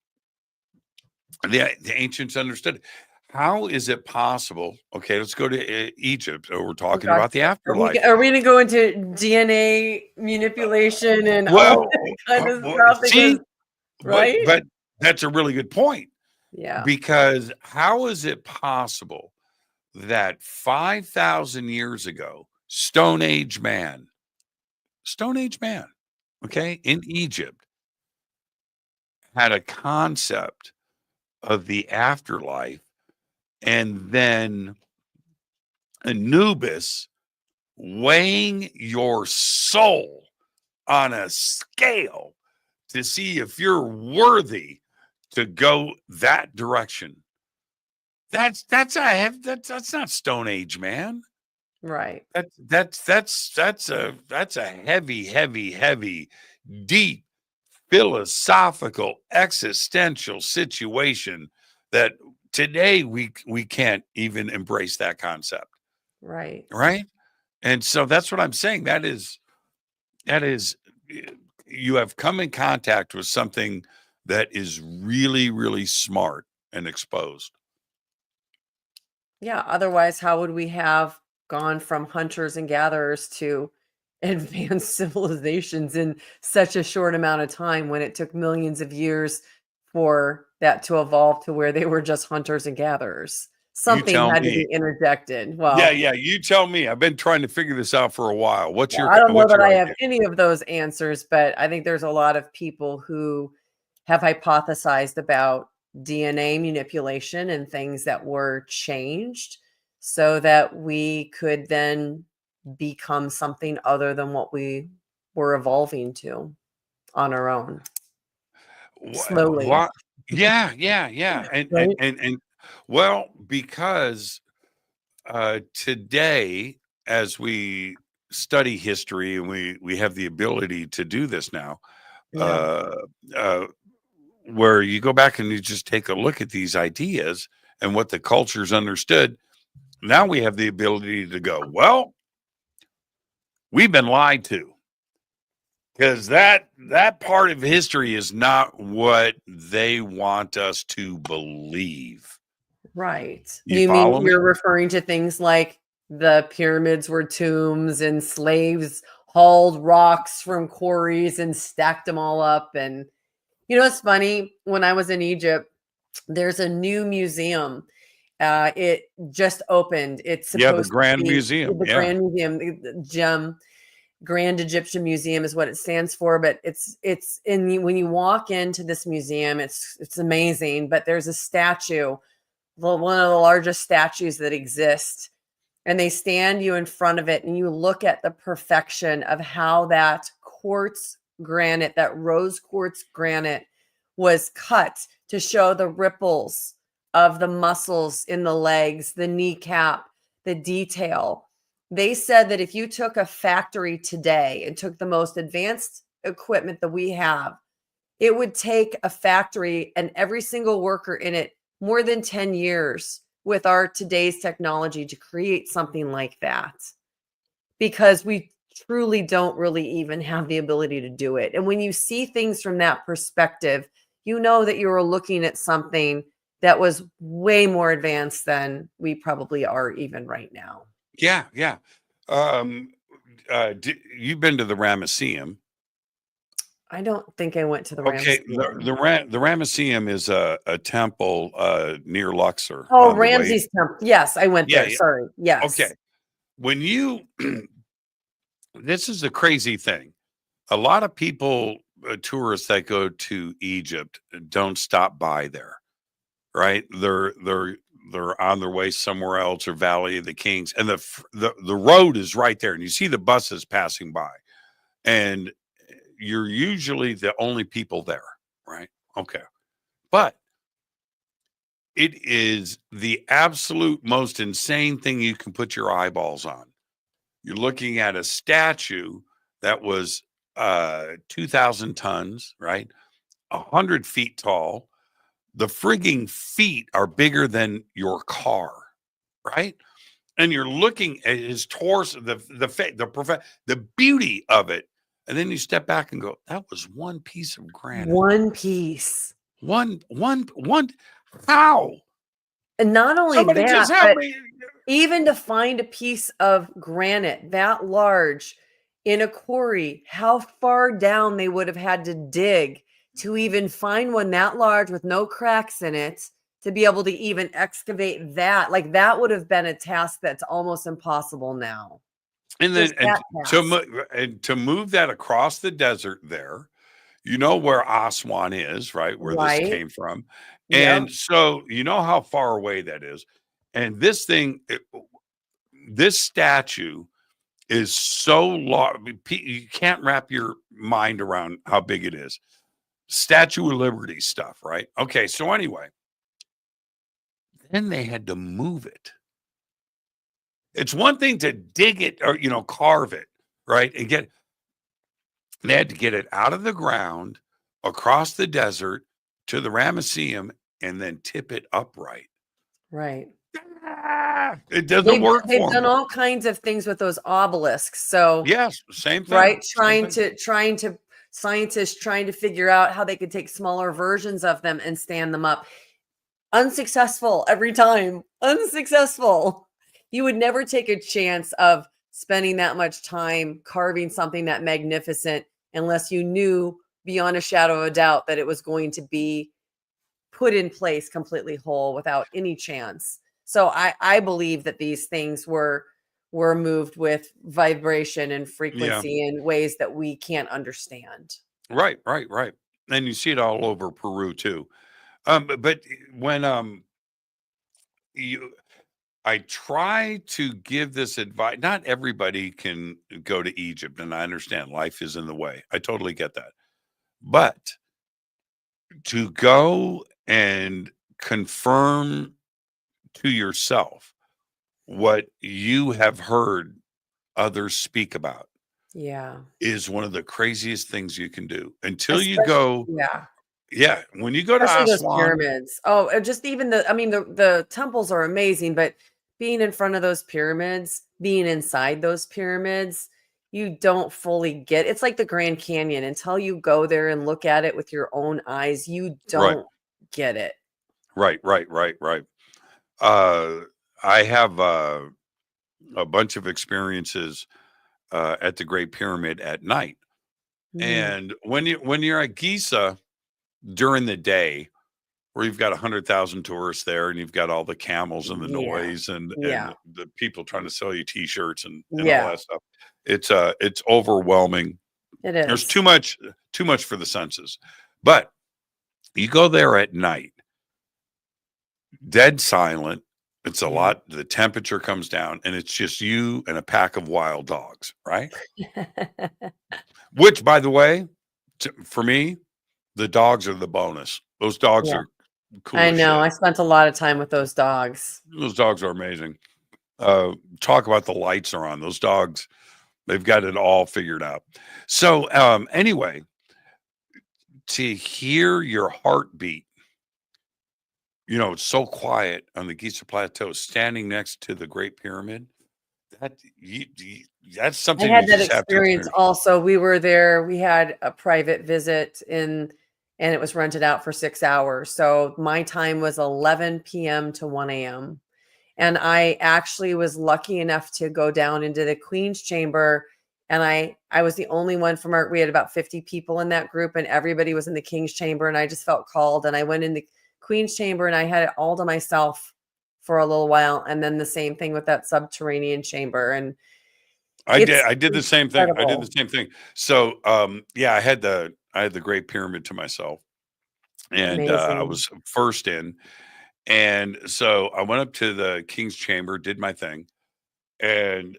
The ancients understood it. How is it possible? Okay, let's go to Egypt. We're
Oh
talking
gosh.
about the
Are we
afterlife.
are we gonna go into DNA manipulation and all
Well,
that kind of stuff because
see,
right?
but that's a really good point
Yeah.
because how is it possible that 5,000 years ago, Stone Age man, okay, in Egypt had a concept of the afterlife, and then Anubis weighing your soul on a scale to see if you're worthy to go that direction. That's not Stone Age, man.
Right.
That's a heavy, deep philosophical existential situation that today we can't even embrace that concept,
Right.
right? And so that's what I'm saying. That is you have come in contact with something that is really, really smart and exposed.
Yeah, otherwise, how would we have gone from hunters and gatherers to advanced civilizations in such a short amount of time when it took millions of years for that to evolve to where they were just hunters and gatherers?
You
Something
tell
had to
me.
be interjected.
Yeah, you tell me. I've been trying to figure this out for a while. What's
Well,
your
I don't know
what's
that
your
I have
idea?
any of those answers, but I think there's a lot of people who have hypothesized about DNA manipulation and things that were changed so that we could then become something other than what we were evolving to on our own slowly,
What? Yeah.
right?
And well, because today, as we study history and we have the ability to do this now,
Yeah.
uh, uh, where you go back and you just take a look at these ideas and what the culture's understood. Now we have the ability to go, well, we've been lied to, because that part of history is not what they want us to believe.
Right.
You
You mean
follow me?
you're referring to things like the pyramids were tombs and slaves hauled rocks from quarries and stacked them all up. And it's funny, when I was in Egypt, there's a new museum. It just opened. It's
Yeah, the
supposed to
Grand
be
Museum.
the
Yeah.
Grand Museum, the GEM, Grand Egyptian Museum is what it stands for. But when you walk into this museum, it's amazing. But there's a statue, one of the largest statues that exist, and they stand you in front of it and you look at the perfection of how that quartz granite, that rose quartz granite, was cut to show the ripples of the muscles in the legs, the kneecap, the detail. They said that if you took a factory today and took the most advanced equipment that we have, it would take a factory and every single worker in it more than 10 years with our today's technology to create something like that, because we truly don't really even have the ability to do it. And when you see things from that perspective, you know that you're looking at something that was way more advanced than we probably are even right now.
Yeah, yeah. Um, you've been to the Ramesseum.
I don't think I went to the
Okay,
Ramesseum.
the Ramesseum is a temple near Luxor
Oh,
on the way.
Ramses Temple. Yes, I went
Yeah,
there.
yeah.
Sorry.
Okay.
Yes.
When you this is a crazy thing. A lot of people, tourists that go to Egypt, don't stop by there, right? They're on their way somewhere else, or Valley of the Kings, and the road is right there, and you see the buses passing by, and you're usually the only people there, right? Okay, but it is the absolute most insane thing you can put your eyeballs on. You're looking at a statue that was 2,000 tons, right? 100 feet tall. The frigging feet are bigger than your car, right? And you're looking at his torso, the beauty of it, and then you step back and go, "That was one piece of granite.
One piece.
One. How?
And not only
Somebody
that,
just help
but
me."
even to find a piece of granite that large in a quarry, how far down they would have had to dig to even find one that large with no cracks in it, to be able to even excavate that. Like, that would have been a task that's almost impossible now.
And then
Just that task.
and to move that across the desert there, you know where Aswan is, right? Where this
Right.
came from.
Yep.
And so you know how far away that is. And this thing, this statue is so large, you can't wrap your mind around how big it is. Statue of Liberty stuff, right? Okay, so anyway, then they had to move it. It's one thing to dig it or carve it, right? They had to get it out of the ground, across the desert to the Ramesseum, and then tip it upright.
Right.
It doesn't work
They've
for
done
them.
all kinds of things with those obelisks. So,
Yes, same thing.
right,
Same thing.
trying to scientists trying to figure out how they could take smaller versions of them and stand them up. Unsuccessful every time. Unsuccessful. You would never take a chance of spending that much time carving something that magnificent unless you knew beyond a shadow of a doubt that it was going to be put in place completely whole without any chance. So I believe that these things were moved with vibration and
Yeah.
frequency in ways that we can't understand.
Right, right, right. And you see it all over Peru too. But when you I try to give this advice. Not everybody can go to Egypt, and I understand life is in the way. I totally get that. But to go and confirm to yourself what you have heard others speak about,
Yeah.
is one of the craziest things you can do until you
Especially,
go.
yeah.
Yeah, when you go to
Especially those
Aswan,
pyramids. Oh, just even I mean, the temples are amazing, but being in front of those pyramids, being inside those pyramids, you don't fully get. It's like the Grand Canyon. Until you go there and look at it with your own eyes, you
right,
don't get it.
right. Uh, I have a bunch of experiences at the Great Pyramid at night,
Mm,
and when you're at Giza during the day, where you've got 100,000 tourists there, and you've got all the camels and the
yeah.
noise and
Yeah.
the people trying to sell you T-shirts and all
Yeah.
that stuff. It's overwhelming.
It
There's
is.
too much for the senses. But you go there at night, dead silent. It's a
Yeah.
lot. The temperature comes down, and it's just you and a pack of wild dogs, right? Which, by the way, for me, the dogs are the bonus. Those dogs
Yeah.
are cool
I
as
know.
shit.
I spent a lot of time with those dogs.
Those dogs are amazing. Talk about the lights are on. Those dogs, they've got it all figured out. So, anyway, to hear your heartbeat, it's so quiet on the Giza Plateau, standing next to the Great Pyramid. That that's
I
something
had
you
that
just have to
experience
experience.
also. We were there, we had a private visit and it was rented out for 6 hours. So my time was 11 p.m. to 1 a.m. And I actually was lucky enough to go down into the Queen's Chamber, and I was the only one from we had about 50 people in that group, and everybody was in the King's Chamber, and I just felt called, and I went in the Queen's Chamber and I had it all to myself for a little while, and then the same thing with that subterranean chamber, and it's
I did the same thing. I did the
incredible.
same thing. So, yeah, I had the Great Pyramid to myself, and I
Amazing.
was first in, and so I went up to the King's Chamber, did my thing, and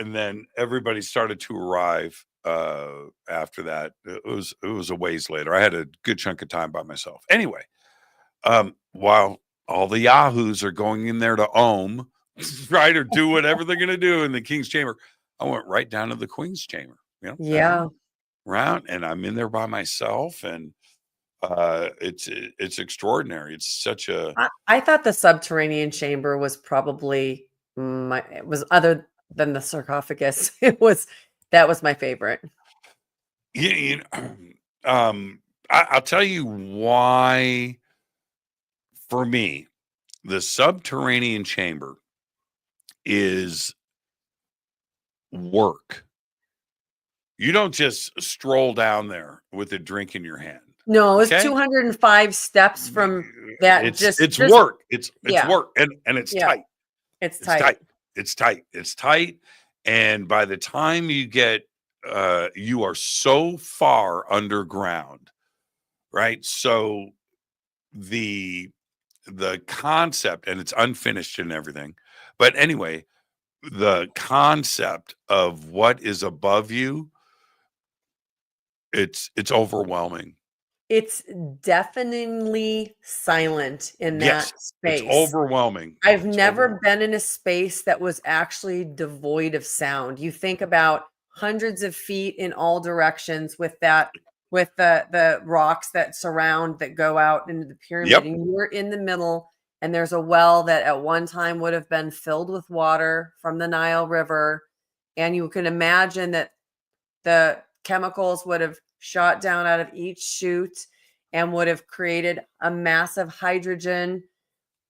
then everybody started to arrive after that. It was a ways later. I had a good chunk of time by myself. Anyway, while all the yahoos are going in there to ohm, right, or do whatever they're going to do in the King's Chamber, I went right down to the Queen's Chamber, down
Yeah.
around, and I'm in there by myself, and it's extraordinary. It's such a
I thought the subterranean chamber was probably it was other than the sarcophagus. That was my favorite.
yeah, I'll tell you why. For me, the subterranean chamber is work. You don't just stroll down there with a drink in your hand.
No, it's
Okay?
205 steps from that
It's
just
work. It's
yeah,
work, and it's
yeah,
tight.
it's
It's tight.
tight.
It's tight. And by the time you get you are so far underground, right? So the concept, and it's unfinished and everything. But anyway, the concept of what is above you, it's overwhelming.
It's deafeningly silent in
Yes,
that
it's
space.
overwhelming.
I've
It's
never
overwhelming.
been in a space that was actually devoid of sound. You think about hundreds of feet in all directions with the rocks that surround that go out into the pyramid,
Yep.
and you're in the middle, and there's a well that at one time would have been filled with water from the Nile River, and you can imagine that the chemicals would have shot down out of each chute and would have created a massive hydrogen,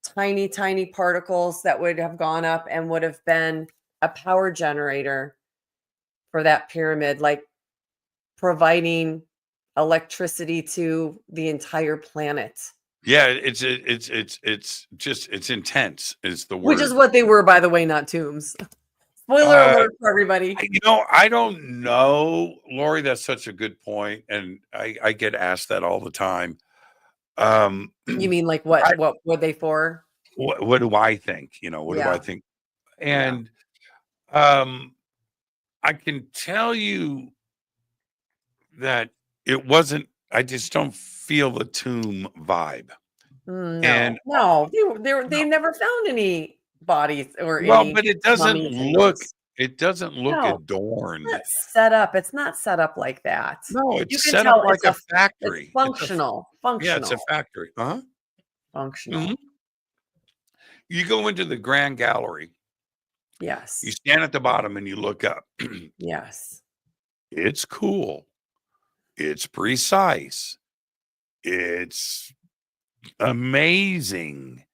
tiny particles that would have gone up and would have been a power generator for that pyramid, like providing electricity to the entire planet,
Yeah, it's intense is the
which is
word.
what they were, by the way, not tombs. Spoiler
Uh
alert for everybody.
I don't know, Lori. That's such a good point, and I get asked that all the time. Um,
You mean like
I,
what were they for?
what do I think? What do I
Yeah,
think?
yeah.
And um, I can tell you that it wasn't. I just don't feel the tomb vibe. And
No, they
no,
never found any bodies or
well,
any
but it doesn't
mummy
look.
things.
It doesn't look
No,
adorned.
it's not set up like that.
No,
You
it's
can
set up
tell
like a
it's
factory.
functional,
Yeah, it's a
functional,
factory. Uh-huh. Mhm.
functional.
You go into the grand gallery, you
Yes.
stand at the bottom and you look up.
Yes.
It's cool. It's precise. It's amazing.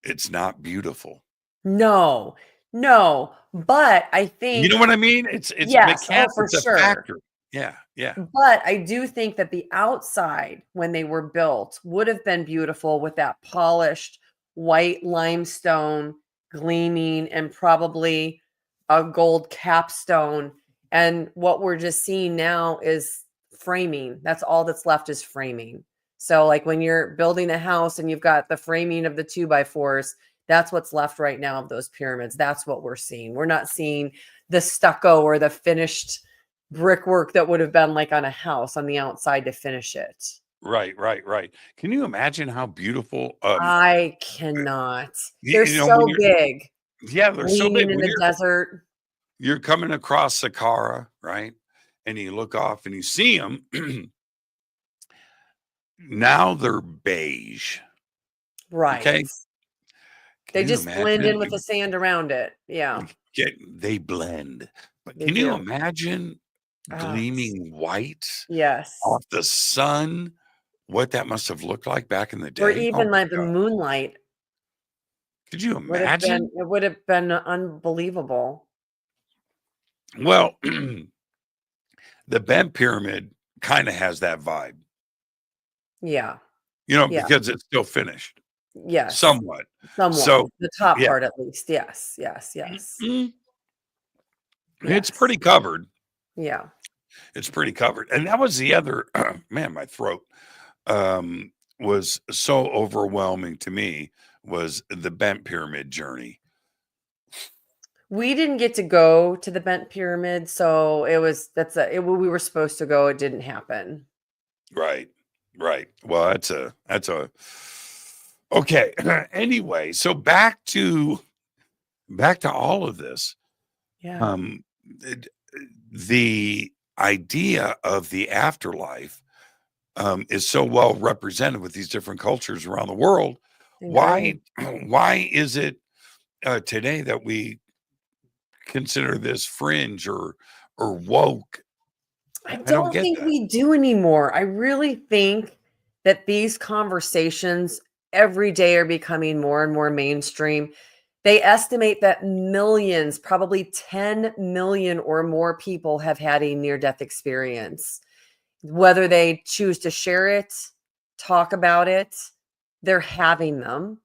It's not beautiful.
No. No, but I
You
think
know what I mean? It's
yes, oh,
mechanical.
for
It's a
sure.
factory. Yeah, yeah.
But I do think that the outside, when they were built, would have been beautiful with that polished white limestone gleaming and probably a gold capstone. And what we're just seeing now is framing. That's all that's left is framing. So, like when you're building a house and you've got the framing of the 2x4s, that's what's left right now of those pyramids. That's what we're seeing. We're not seeing the stucco or the finished brickwork that would have been like on a house on the outside to finish it.
Right, right, right. Can you imagine how beautiful
I cannot.
you,
They're
you know when
so
you're
big,
yeah, they're so big
gleaming in
when
the desert.
you're coming across Saqqara, right? And you look off and you see them. Now they're beige.
Right.
Okay. Can
They
you
just blend in
imagine?
with the sand around it. Yeah,
They blend. But
they
can you
do.
imagine
Ah,
gleaming white
yes.
off the sun? What that must have looked like back in the
Or
day? Oh
even
my
like the
God.
moonlight
Could you imagine?
it would have been unbelievable.
Well, the bent pyramid kind of has that vibe,
Yeah. Yeah.
because it's still finished
Yes.
somewhat.
Somewhat.
So,
The top
yeah,
part at least. Yes. Yes. Yes.
mm, it's
Yes.
pretty covered.
Yeah.
It's pretty covered. And that was the other, man, my throat was so overwhelming to me was the bent pyramid journey.
We didn't get to go to the bent pyramid, so it was we were supposed to go, it didn't happen.
Right. Right. Well, that's a okay. Anyway, so back to all of this.
Yeah,
Um it- the idea of the afterlife is so well represented with these different cultures around the world.
agree.
Why is it today that we consider this fringe or woke?
I
I don't
don't
get
think
that.
we do anymore. I really think that these conversations every day are becoming more and more mainstream. They estimate that millions, probably 10 million or more people have had a near death experience. Whether they choose to share it, talk about it, they're having them.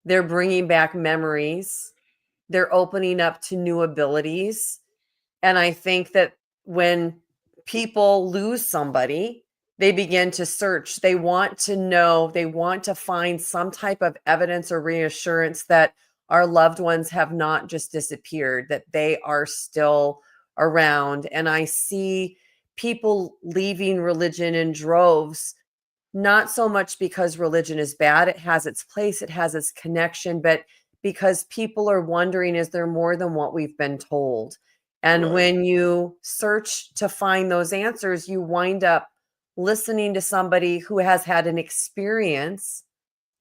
They're bringing back memories. They're opening up to new abilities. And I think that when people lose somebody, they begin to search. They want to know, they want to find some type of evidence or reassurance that our loved ones have not just disappeared, that they are still around. And I see people leaving religion in droves, not so much because religion is bad, it has its place, it has its connection, but because people are wondering, is there more than what we've been told? And
Right.
when you search to find those answers, you wind up listening to somebody who has had an experience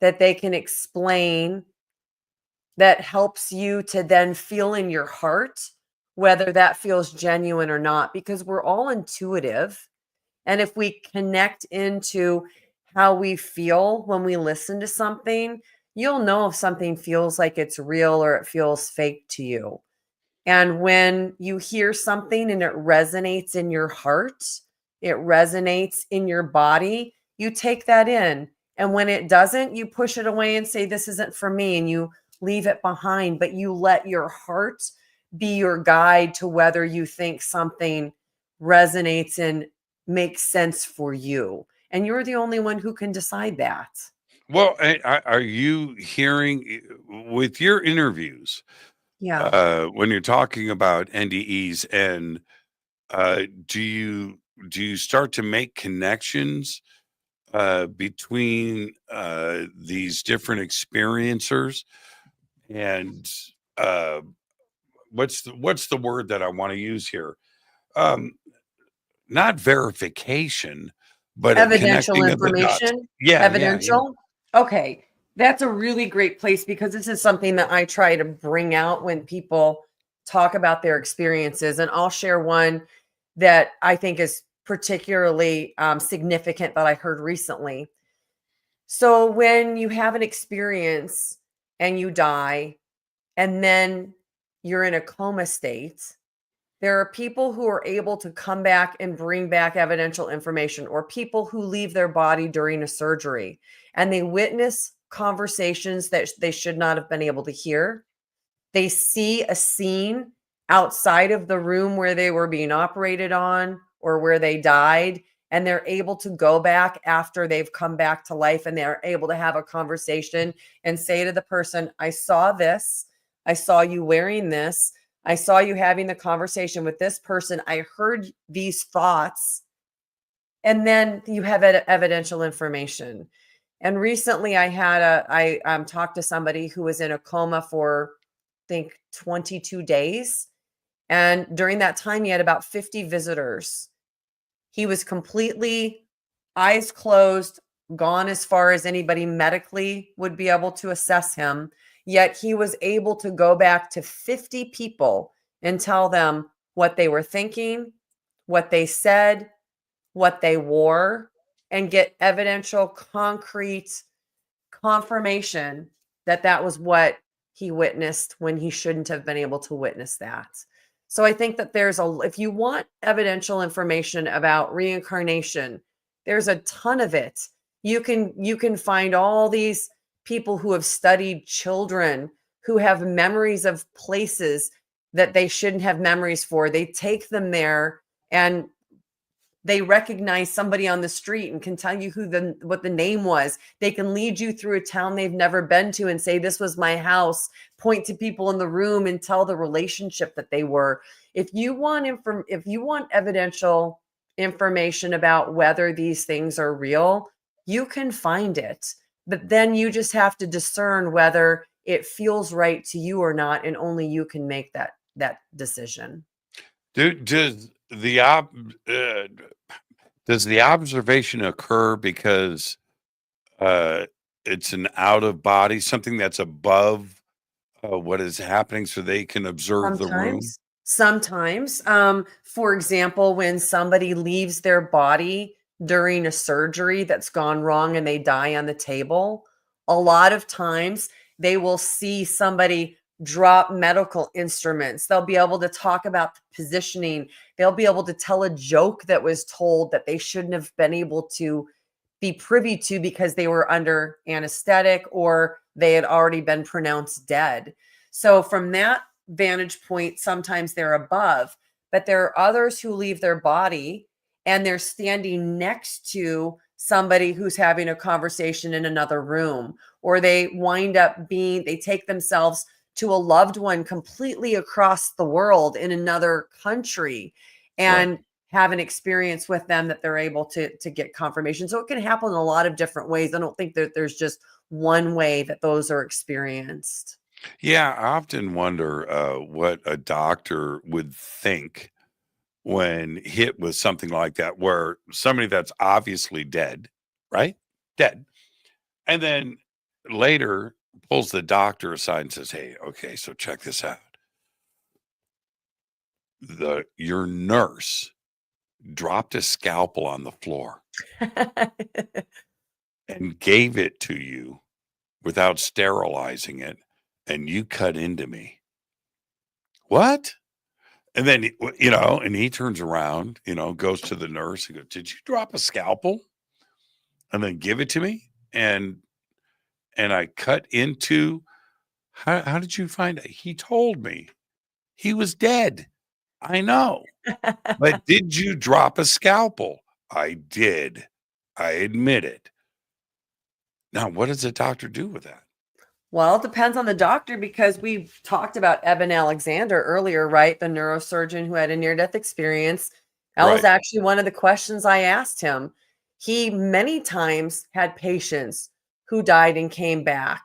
that they can explain that helps you to then feel in your heart whether that feels genuine or not, because we're all intuitive. And if we connect into how we feel when we listen to something, you'll know if something feels like it's real or it feels fake to you. And when you hear something and it resonates in your heart, it resonates in your body, you take that in. And when it doesn't, you push it away and say, this isn't for me. And you leave it behind, but you let your heart be your guide to whether you think something resonates and makes sense for you. And you're the only one who can decide that.
Well, are you hearing with your interviews
Yeah.
when you're talking about NDEs and do you start to make connections between these different experiencers and uh, what's the word that I want to use here? Um, Not verification, but a
Evidential
connecting of the dots.
information.
Yeah.
Evidential. Okay. That's a really great place because this is something that I try to bring out when people talk about their experiences. And I'll share one that I think is particularly significant that I heard recently. So, when you have an experience and you die, and then you're in a coma state, there are people who are able to come back and bring back evidential information, or people who leave their body during a surgery and they witness conversations that they should not have been able to hear. They see a scene outside of the room where they were being operated on or where they died, and they're able to go back after they've come back to life, and they're able to have a conversation and say to the person, I saw this. I saw you wearing this. I saw you having the conversation with this person. I heard these thoughts. And then you have evidential information. And recently I talked to somebody who was in a coma for, I think, 22 days. And during that time, he had about 50 visitors. He was completely eyes closed, gone as far as anybody medically would be able to assess him. Yet he was able to go back to 50 people and tell them what they were thinking, what they said, what they wore, and get evidential, concrete confirmation that that was what he witnessed when he shouldn't have been able to witness that. So I think that if you want evidential information about reincarnation, there's a ton of it. You can find all these people who have studied children who have memories of places that they shouldn't have memories for. They take them there and they recognize somebody on the street and can tell you what the name was. They can lead you through a town they've never been to and say, this was my house, point to people in the room and tell the relationship that they were. If you want evidential information about whether these things are real, you can find it. But then you just have to discern whether it feels right to you or not, and only you can make that decision.
Does the observation occur because it's an out of body, something that's above what is happening, so they can observe the room?
Sometimes, for example, when somebody leaves their body during a surgery that's gone wrong and they die on the table, a lot of times they will see somebody drop medical instruments. They'll be able to talk about the positioning. They'll be able to tell a joke that was told that they shouldn't have been able to be privy to because they were under anesthetic or they had already been pronounced dead. So from that vantage point, sometimes they're above, but there are others who leave their body and they're standing next to somebody who's having a conversation in another room, or they take themselves to a loved one completely across the world in another country and have an experience with them that they're able to get confirmation. So it can happen in a lot of different ways. I don't think that there's just one way that those are experienced.
Yeah, I often wonder what a doctor would think when hit with something like that, where somebody that's obviously dead, right? Dead. And then later pulls the doctor aside and says, hey, okay, so check this out. Your nurse dropped a scalpel on the floor and gave it to you without sterilizing it, and you cut into me. What? And then, and he turns around, goes to the nurse and goes, did you drop a scalpel and then give it to me? And I cut into, how did you find it? He told me he was dead. I know. But did you drop a scalpel? I did. I admit it. Now, what does the doctor do with that?
Well, it depends on the doctor, because we talked about Eben Alexander earlier, right? The neurosurgeon who had a near-death experience. That was actually one of the questions I asked him. He many times had patients who died and came back,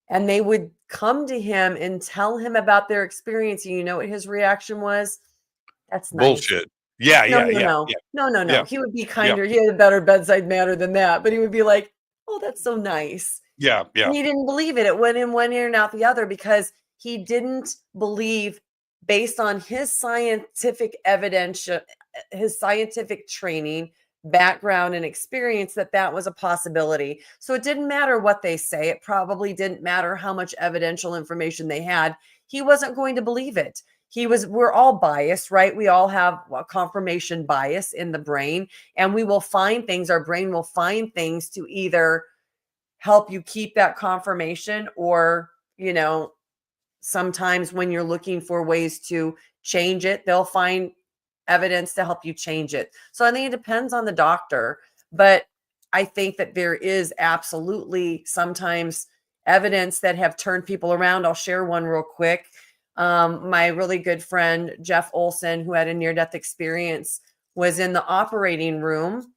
and they would come to him and tell him about their experience, and you know what his reaction was? That's nice.
Bullshit. Yeah,
No,
yeah,
no,
yeah,
no.
yeah,
No, no,
yeah,
no. He would be
yeah,
kinder. He had a better bedside manner than that, but he would be like, "Oh, that's so nice."
yeah, yeah.
And he didn't believe it. It went in one ear and out the other because he didn't believe, based on his scientific evidence, his scientific training, background, and experience, that that was a possibility. So it didn't matter what they say. It probably didn't matter how much evidential information they had. He wasn't going to believe it. We're all biased, right? We all have a confirmation bias in the brain, and we will find things, our brain will find things to either help you keep that confirmation, or, sometimes when you're looking for ways to change it, they'll find evidence to help you change it. So I think it depends on the doctor, but I think that there is absolutely sometimes evidence that have turned people around. I'll share one real quick. My really good friend Jeff Olson, who had a near-death experience, was in the operating room,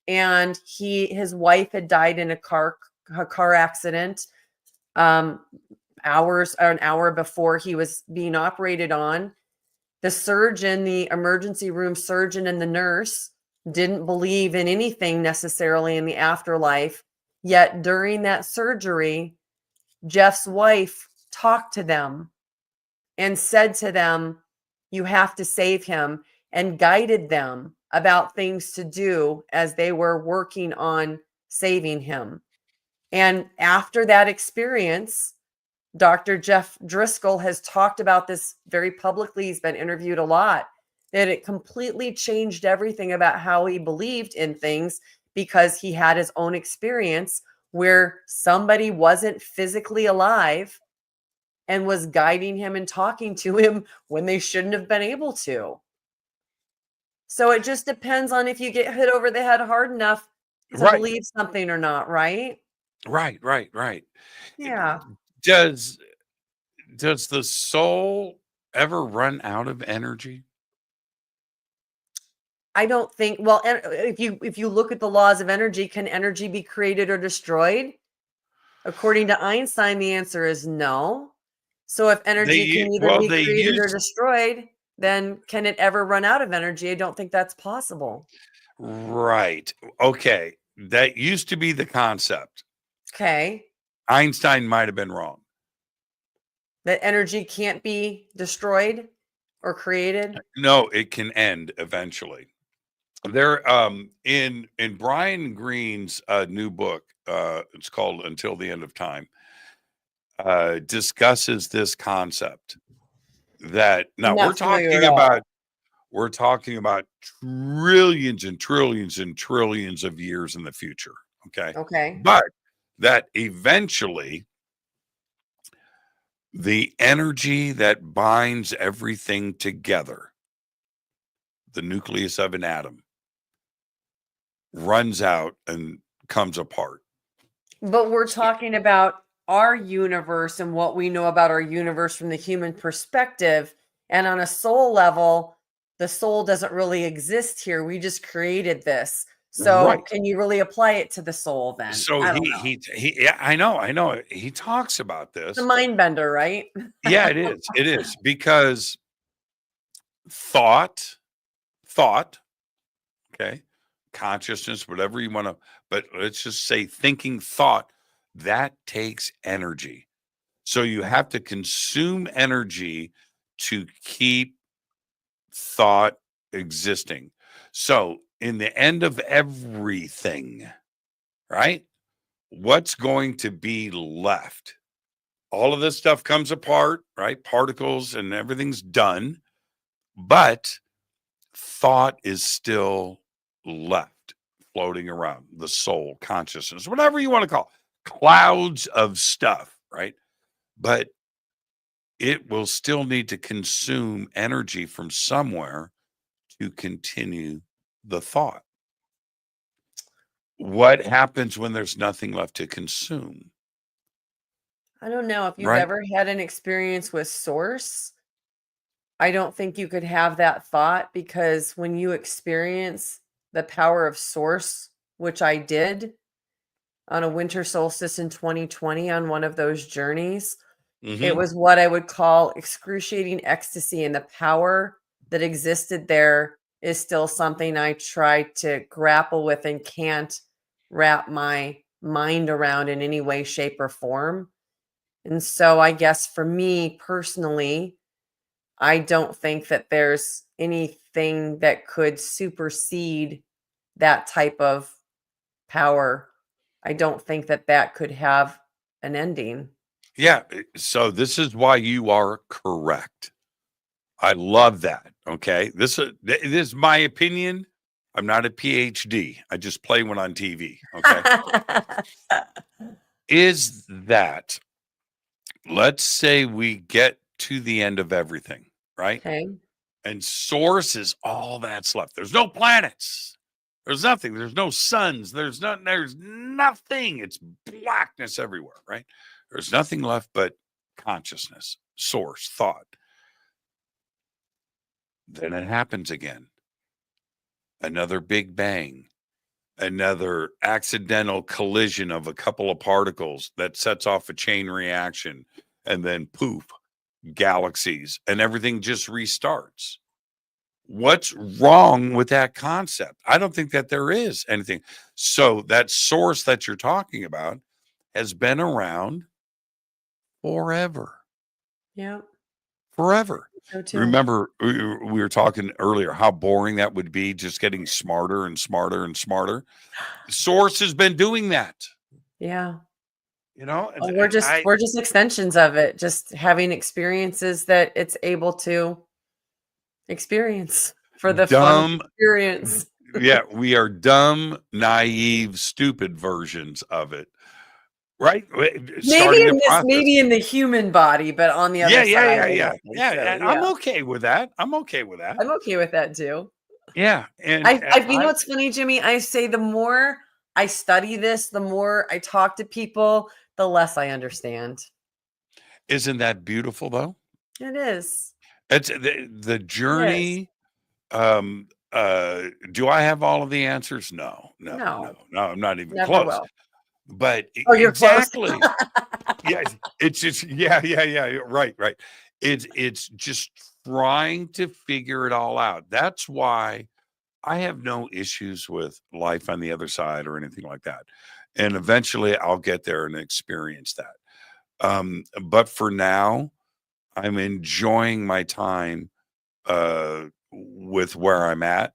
and his wife had died in a car accident, an hour before he was being operated on. The surgeon, the emergency room surgeon, and the nurse didn't believe in anything necessarily in the afterlife. Yet during that surgery, Jeff's wife talked to them and said to them, "You have to save him," and guided them about things to do as they were working on saving him. And after that experience, Dr. Jeff Driscoll has talked about this very publicly. He's been interviewed a lot, that it completely changed everything about how he believed in things, because he had his own experience where somebody wasn't physically alive and was guiding him and talking to him when they shouldn't have been able to. So it just depends on if you get hit over the head hard enough to
Right,
believe something or not, right?
right, right, right.
Yeah.
Does does the soul ever run out of energy?
I don't think, well, if you look at the laws of energy, can energy be created or destroyed? According to Einstein, the answer is no. So if energy can either be
They
created or
use
destroyed, then can it ever run out of energy? I don't think that's possible.
right. Okay, that used to be the concept.
Okay.
Einstein might have been wrong.
That energy can't be destroyed or created.
No, it can end eventually. There, in Brian Greene's new book, it's called Until the End of Time, discusses this concept that now
I'm not familiar at all.
we're talking about trillions and trillions and trillions of years in the future. Okay.
Okay.
But that eventually the energy that binds everything together, the nucleus of an atom, runs out and comes apart.
But we're talking about our universe and what we know about our universe from the human perspective. And on a soul level, the soul doesn't really exist here. We just created this. So
Right.
can you really apply it to the soul then?
So
I don't know.
yeah, I know. He talks about
It's a
this.
mind bender, right?
Yeah, it is. It is because thought, okay, consciousness, whatever you want to, but let's just say thinking thought, that takes energy. So you have to consume energy to keep thought existing. So in the end of everything, right? What's going to be left? All of this stuff comes apart, right? Particles and everything's done, but thought is still left floating around, the soul, consciousness, whatever you want to call it. Clouds of stuff, right? But it will still need to consume energy from somewhere to continue the thought. What happens when there's nothing left to consume,
I don't know if you've
right?
ever had an experience with source. I don't think you could have that thought, because when you experience the power of source, which I did on a winter solstice in 2020 on one of those journeys, It was what I would call excruciating ecstasy, and the power that existed there is still something I try to grapple with and can't wrap my mind around in any way, shape, or form. And so I guess for me personally, I don't think that there's anything that could supersede that type of power. I don't think that that could have an ending.
Yeah. So this is why you are correct. I love that. Okay. This is my opinion. I'm not a PhD. I just play one on TV. Okay. Is that, let's say we get to the end of everything, right?
Okay.
And source is all that's left. There's no planets. There's nothing. There's no suns. There's nothing. It's blackness everywhere, right? There's nothing left but consciousness, source, thought. Then it happens again. Another big bang, another accidental collision of a couple of particles that sets off a chain reaction, and then poof, galaxies, and everything just restarts. What's wrong with that concept? I don't think that there is anything. So that source that you're talking about has been around forever.
Yeah.
Forever.
So too.
Remember, we were talking earlier how boring that would be, just getting smarter and smarter and smarter. Source has been doing that.
Yeah.
You know,
Well, we're just extensions of it, just having experiences that it's able to experience for the fun
dumb
experience.
Yeah, we are dumb, naive, stupid versions of it. Right?
Maybe in the human body, but on the other side.
Yeah.
So,
I'm okay with that. I'm okay with that.
I'm okay with that too.
Yeah. And
you know what's funny, Jimmy? I say the more I study this, the more I talk to people, the less I understand.
Isn't that beautiful though?
It is.
It's the journey. Do I have all of the answers? No, I'm not even
Never
close.
will.
But
you're
exactly.
close.
Yeah, it's just yeah. Right. It's just trying to figure it all out. That's why I have no issues with life on the other side or anything like that. And eventually I'll get there and experience that. But for now, I'm enjoying my time with where I'm at,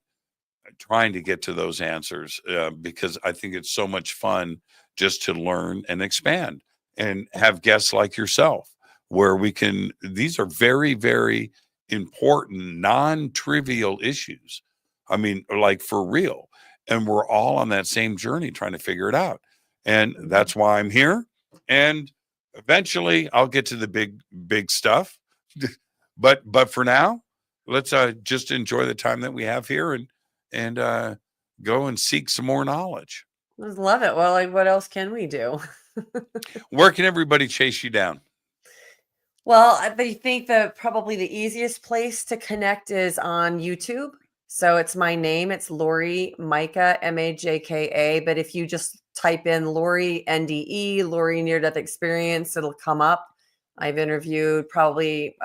trying to get to those answers because I think it's so much fun just to learn and expand and have guests like yourself where we can, these are very, very important, non-trivial issues. I mean, like for real. And we're all on that same journey trying to figure it out. And that's why I'm here. And eventually I'll get to the big stuff. But for now, let's just enjoy the time that we have here and go and seek some more knowledge.
I love it. Well, like, what else can we do?
Where can everybody chase you down?
Well, I think probably the easiest place to connect is on YouTube. So it's my name. It's Laurie Majka, Majka. But if you just type in Laurie NDE, Laurie Near Death Experience, it'll come up. I've interviewed probably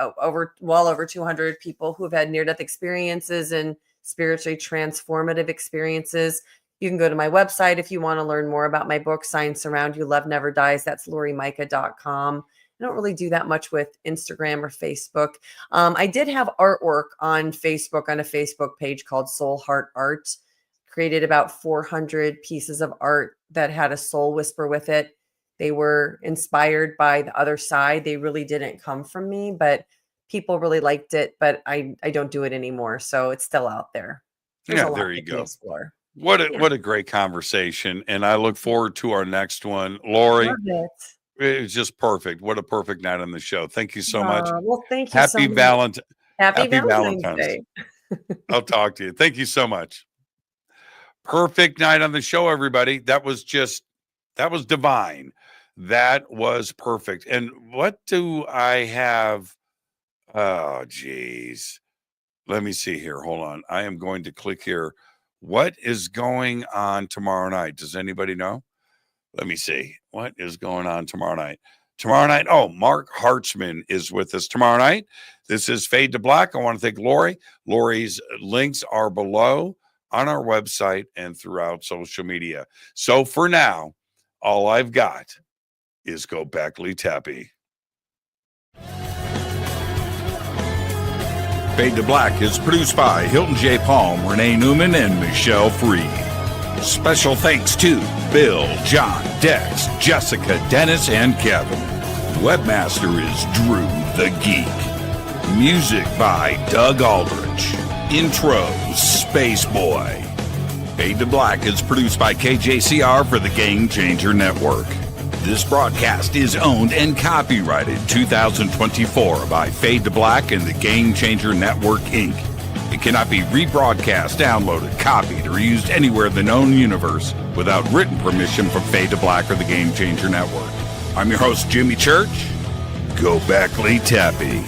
well over 200 people who've had near-death experiences and spiritually transformative experiences. You can go to my website if you want to learn more about my book, Signs Surround You, Love Never Dies. That's lauriemajka.com. I don't really do that much with Instagram or Facebook. I did have artwork on Facebook on a Facebook page called Soul Heart Art. Created about 400 pieces of art that had a soul whisper with it. They were inspired by the other side. They really didn't come from me, but people really liked it. But I don't do it anymore, so it's still out there.
There's there you go. Explore. What a great conversation, and I look forward to our next one, Laurie. It's just perfect. What a perfect night on the show. Thank you so much.
Well, thank you. Happy
Valentine.
Happy Valentine's Day.
I'll talk to you. Thank you so much. Perfect night on the show, everybody. That was divine. That was perfect. And what do I have? Oh, geez. Let me see here. Hold on. I am going to click here. What is going on tomorrow night? Does anybody know? Let me see. What is going on tomorrow night? tomorrow night. Oh, Mark Hartzman is with us tomorrow night. This is Fade to Black. I want to thank Laurie. Laurie's links are below on our website and throughout social media. So for now, all I've got is Go Beckley Tappy. Fade to Black is produced by Hilton J. Palm, Renee Newman, and Michelle Freed. Special thanks to Bill, John, Dex, Jessica, Dennis, and Kevin. Webmaster is Drew the Geek. Music by Doug Aldrich. Intro, Space Boy. Fade to Black is produced by KJCR for the Game Changer Network. This broadcast is owned and copyrighted 2024 by Fade to Black and the Game Changer Network, Inc. It cannot be rebroadcast, downloaded, copied, or used anywhere in the known universe without written permission from Fade to Black or the Game Changer Network. I'm your host, Jimmy Church. Go Beckley Tappy.